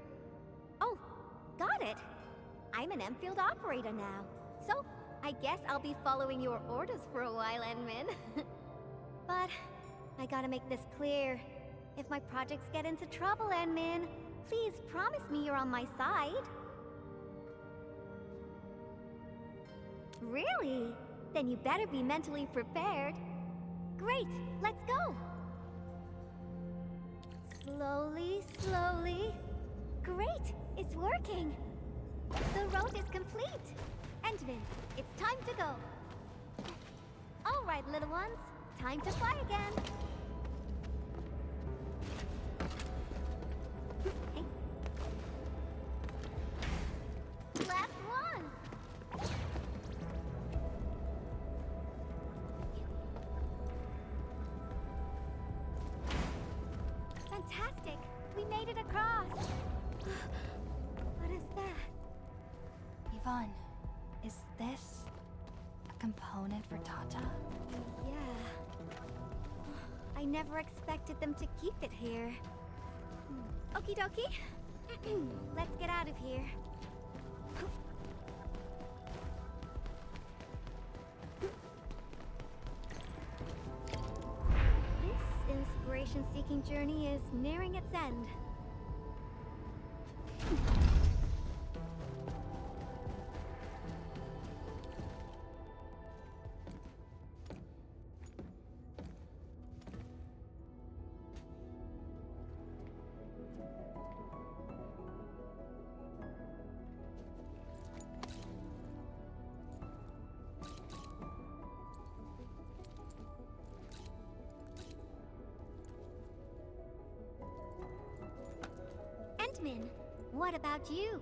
Oh, got it. I'm an Endfield operator now, so I guess I'll be following your orders for a while, Endman. But I gotta make this clear. If my projects get into trouble, Endman, please promise me you're on my side. Really? Then you better be mentally prepared. Great, let's go. Slowly, slowly. Great, it's working. The road is complete. Endman, it's time to go. All right, little ones, time to fly again. Last one! Fantastic! We made it across! What is that?
Yvonne, is this a component for Tata?
Yeah. I never expected them to keep it here. Okie dokie. Let's get out of here. This inspiration-seeking journey is nearing its end. what about you?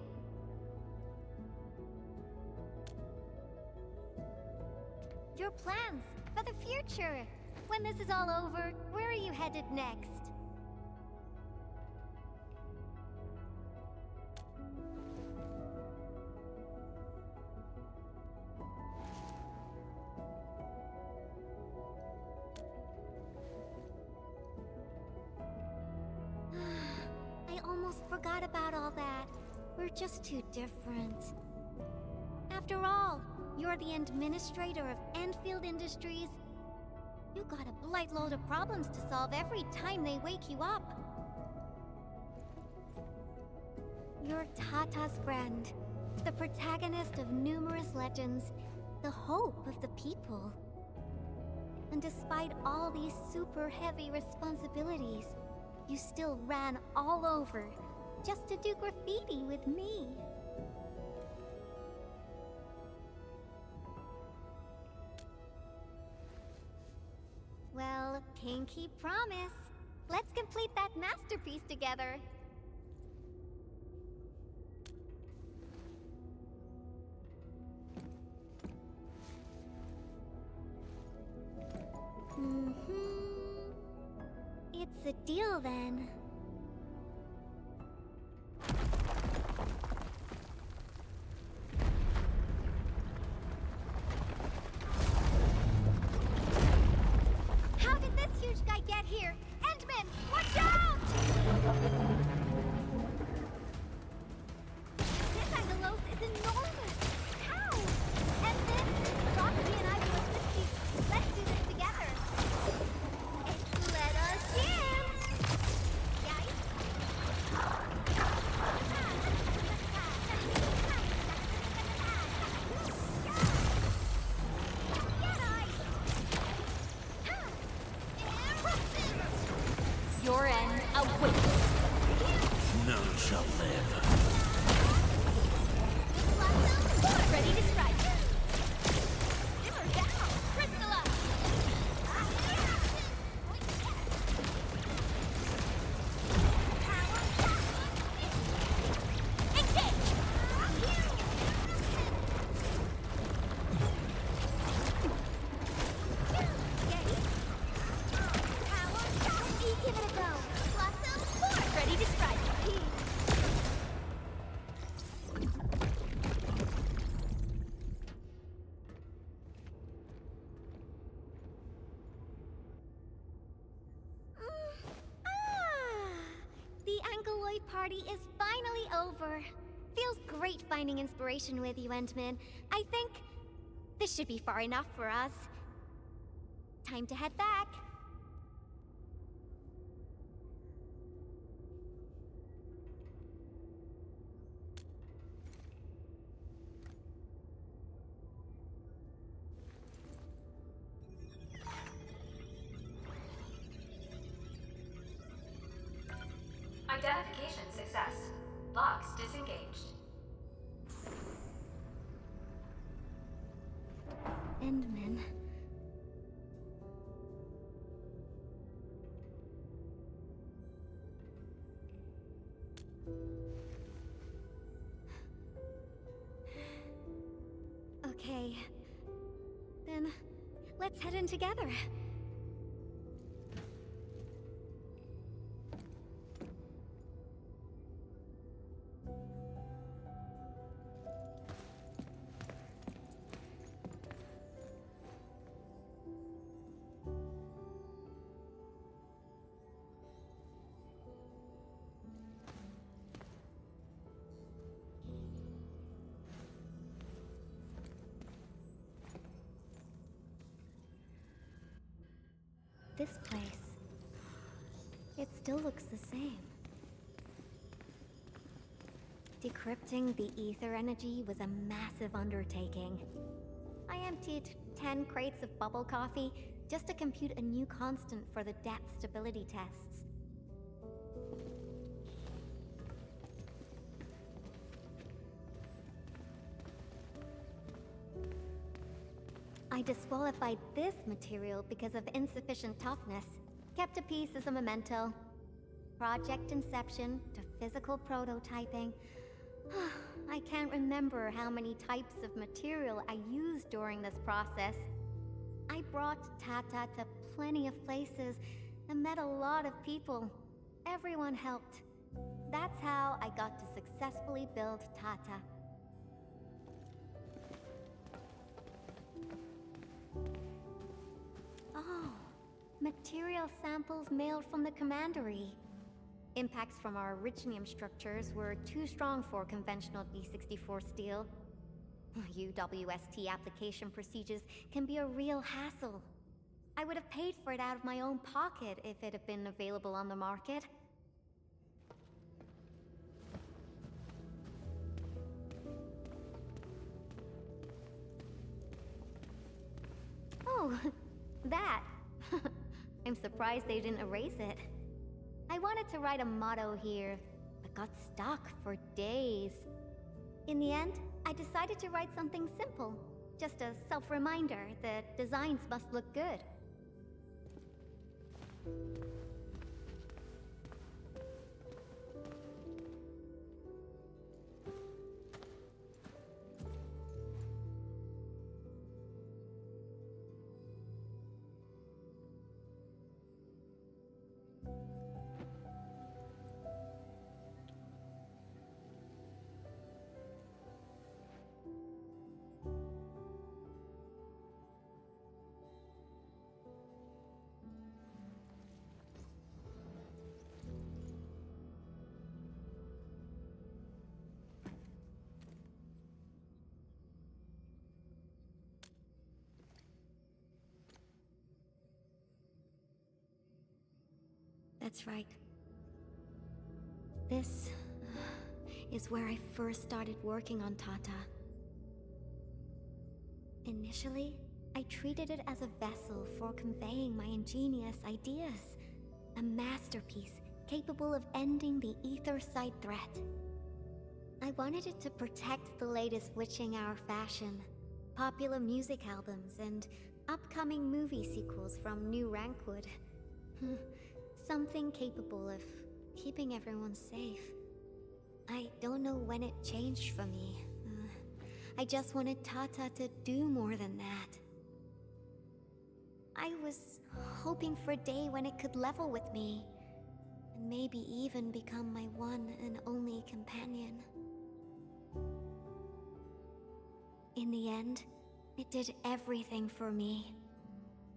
Your plans for the future. When this is all over, where are you headed next? I almost forgot about all that. We're just too different. After all, you're the administrator of Endfield Industries. You got a blight load of problems to solve every time they wake you up. You're Tata's friend, the protagonist of numerous legends, the hope of the people. And despite all these super heavy responsibilities, you still ran all over just to do graffiti with me. Well, pinky promise. Let's complete that masterpiece together. It's a deal then. How did this huge guy get here? Endman, watch out! This Angelos is enormous. How? Endman, Rocky and I will assist you. Let's do this together. Let us dance! Yikes!
Your end awaits.
None shall live.
Ready to strike. Simmer down. Crystallize. Engage.
Give it a go. Blossom forth.
Ready to strike.
The Angeloid party is finally over. Feels great finding inspiration with you, Endman. I think this should be far enough for us. Time to head back.
Identification success. Locks disengaged.
Endman. Okay. Then, let's head in together. This place. It still looks the same. Decrypting the ether energy was a massive undertaking. I emptied 10 crates of bubble coffee just to compute a new constant for the depth stability tests. I disqualified this material because of insufficient toughness. Kept a piece as a memento. Project Inception to physical prototyping. I can't remember how many types of material I used during this process. I brought Tata to plenty of places and met a lot of people. Everyone helped. That's how I got to successfully build Tata. Oh, material samples mailed from the commandery. Impacts from our Originium structures were too strong for conventional D64 steel. UWST application procedures can be a real hassle. I would have paid for it out of my own pocket if it had been available on the market. Oh, that. I'm surprised they didn't erase it. I wanted to write a motto here, but got stuck for days. In the end, I decided to write something simple. Just a self-reminder that designs must look good. That's right. This is where I first started working on Tata. Initially, I treated it as a vessel for conveying my ingenious ideas. A masterpiece capable of ending the Aetherside threat. I wanted it to protect the latest witching hour fashion, popular music albums, and upcoming movie sequels from New Rankwood. Something capable of keeping everyone safe. I don't know when it changed for me. I just wanted Tata to do more than that. I was hoping for a day when it could level with me, and maybe even become my one and only companion. In the end, it did everything for me.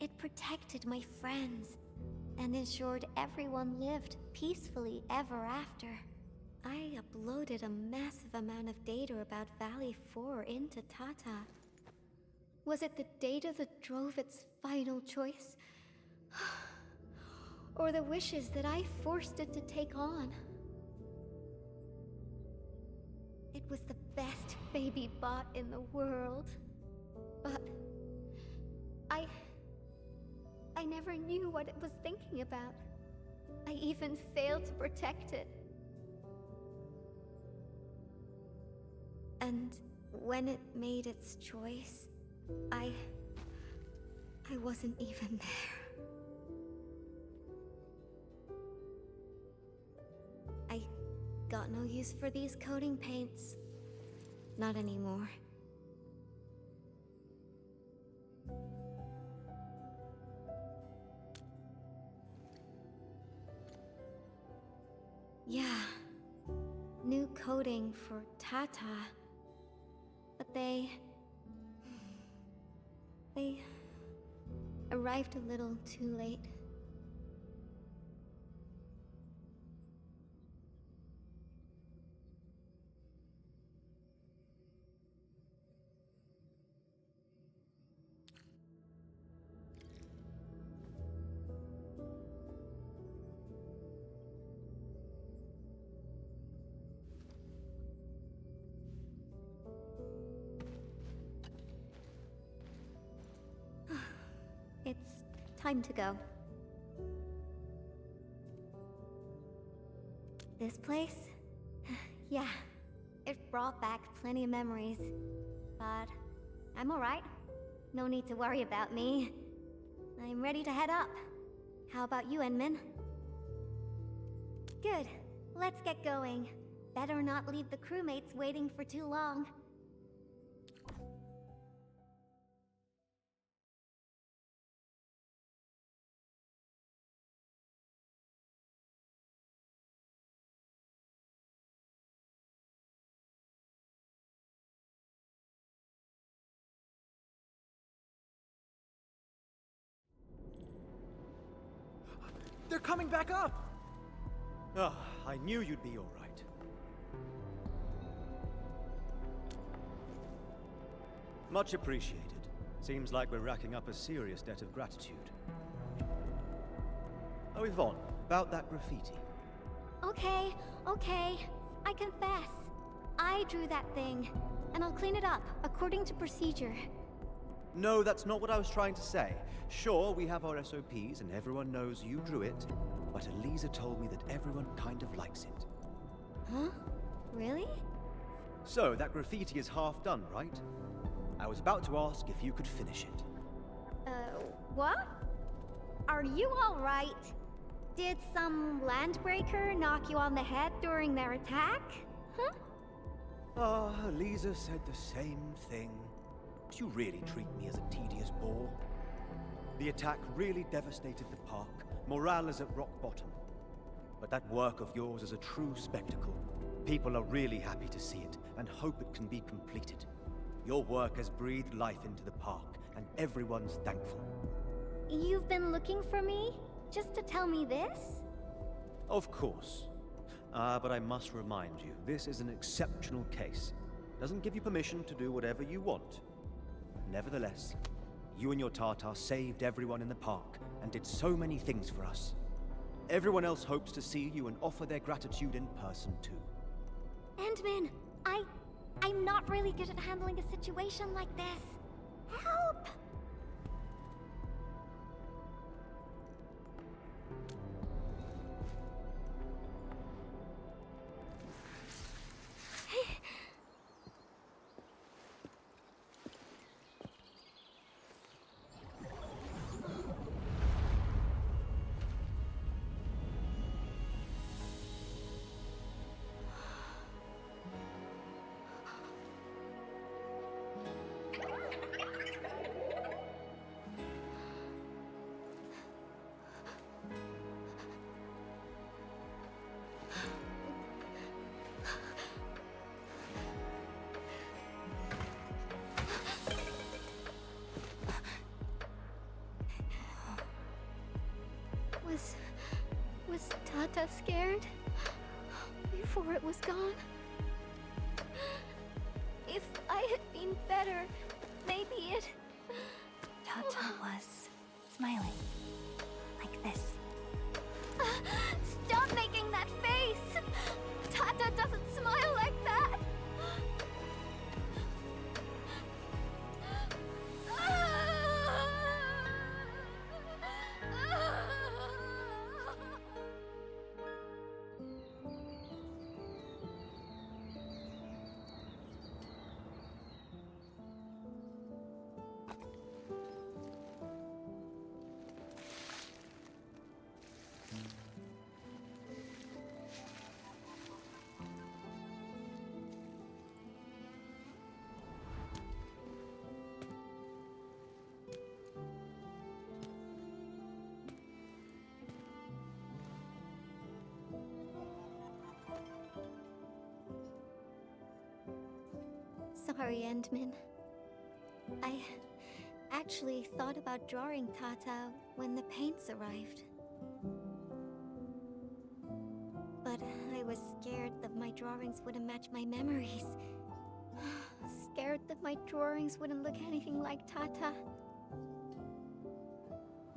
It protected my friends, and ensured everyone lived peacefully ever after. I uploaded a massive amount of data about Valley 4 into Tata. Was it the data that drove its final choice? Or the wishes that I forced it to take on? It was the best baby bot in the world. But I never knew what it was thinking about. I even failed to protect it. And when it made its choice, I wasn't even there. I got no use for these coating paints. Not anymore. Yeah, new coating for Tata. But they arrived a little too late. It's time to go. This place? Yeah, it brought back plenty of memories. But I'm alright. No need to worry about me. I'm ready to head up. How about you, Enmin? Good. Let's get going. Better not leave the crewmates waiting for too long.
They're coming back up!
Ah, I knew you'd be all right. Much appreciated. Seems like we're racking up a serious debt of gratitude. Oh, Yvonne, about that graffiti.
Okay, okay. I confess. I drew that thing, and I'll clean it up according to procedure.
No, that's not what I was trying to say. Sure, we have our SOPs and everyone knows you drew it, but Elisa told me that everyone kind of likes it.
Huh? Really?
So, that graffiti is half done, right? I was about to ask if you could finish it.
What? Are you alright? Did some landbreaker knock you on the head during their attack? Huh?
Ah, Elisa said the same thing. You really treat me as a tedious bore. The attack really devastated the park. Morale is at rock bottom. But that work of yours is a true spectacle. People are really happy to see it, and hope it can be completed. Your work has breathed life into the park, and everyone's thankful.
You've been looking for me? Just to tell me this?
Of course. But I must remind you, this is an exceptional case. Doesn't give you permission to do whatever you want. Nevertheless, you and your Tartar saved everyone in the park and did so many things for us. Everyone else hopes to see you and offer their gratitude in person too.
Endman, I'm not really good at handling a situation like this. Help! Was Tata scared? Before it was gone? If I had been better, maybe it...
Tata was smiling. Like this.
Stop making that face! Tata doesn't smile like that! Sorry, Endman. I actually thought about drawing Tata when the paints arrived. But I was scared that my drawings wouldn't match my memories. Scared that my drawings wouldn't look anything like Tata.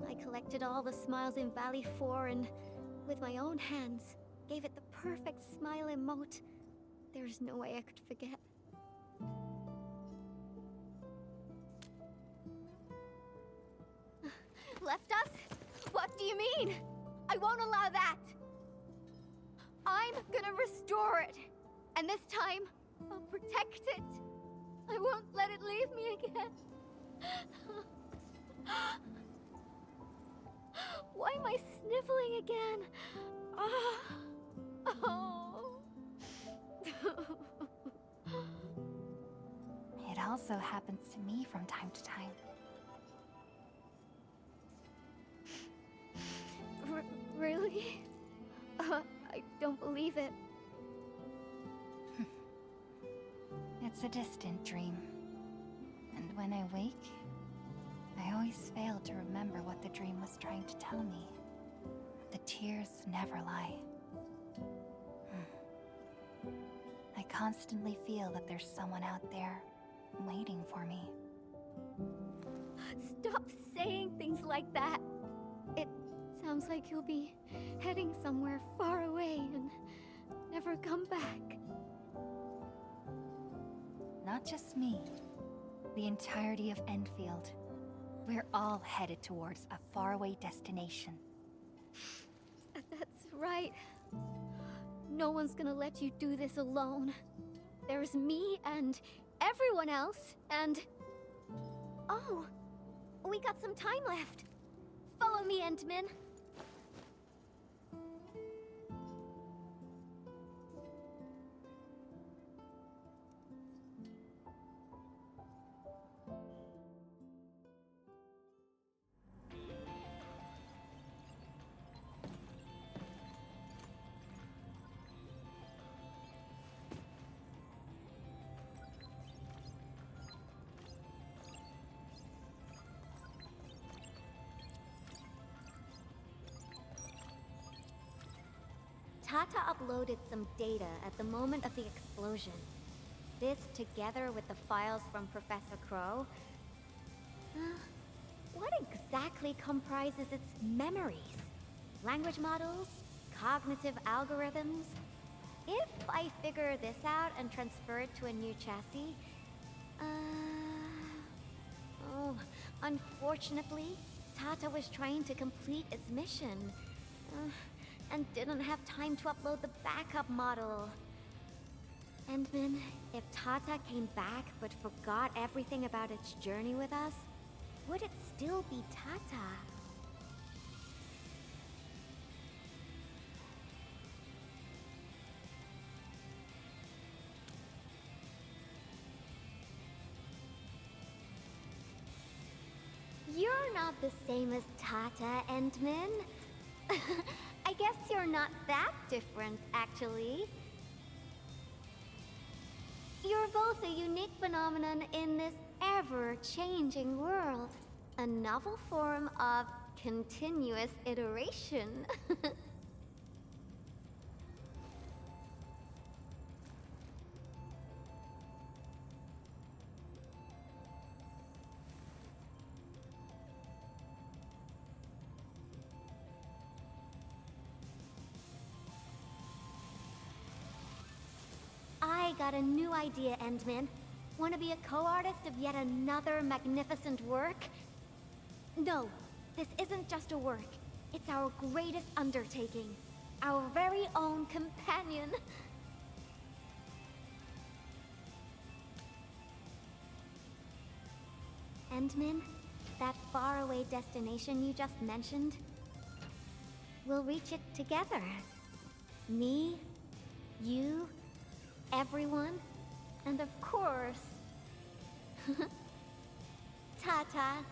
I collected all the smiles in Valley 4 and, with my own hands, gave it the perfect smile emote. There's no way I could forget. Left us? What do you mean? I won't allow that! I'm gonna restore it! And this time, I'll protect it! I won't let it leave me again! Why am I sniffling again? Ah. Oh.
It also happens to me from time to time.
Really? I don't believe it.
It's a distant dream. And when I wake, I always fail to remember what the dream was trying to tell me. The tears never lie. I constantly feel that there's someone out there waiting for me.
Stop saying things like that. It sounds like you'll be heading somewhere far away and never come back.
Not just me. The entirety of Endfield. We're all headed towards a faraway destination.
That's right. No one's gonna let you do this alone. There's me and everyone else, and... Oh, we got some time left. Follow me, Endman. Tata uploaded some data at the moment of the explosion. This, together with the files from Professor Crow... what exactly comprises its memories? Language models? Cognitive algorithms? If I figure this out and transfer it to a new chassis... Oh, unfortunately, Tata was trying to complete its mission. And didn't have time to upload the backup model. Endman, if Tata came back but forgot everything about its journey with us, would it still be Tata? You're not the same as Tata, Endman. I guess you're not that different, actually. You're both a unique phenomenon in this ever-changing world. A novel form of continuous iteration. I got a new idea, Endman. Want to be a co-artist of yet another magnificent work? No, this isn't just a work. It's our greatest undertaking. Our very own companion. Endman, that faraway destination you just mentioned, we'll reach it together. Me, you, everyone, and of course, Tata.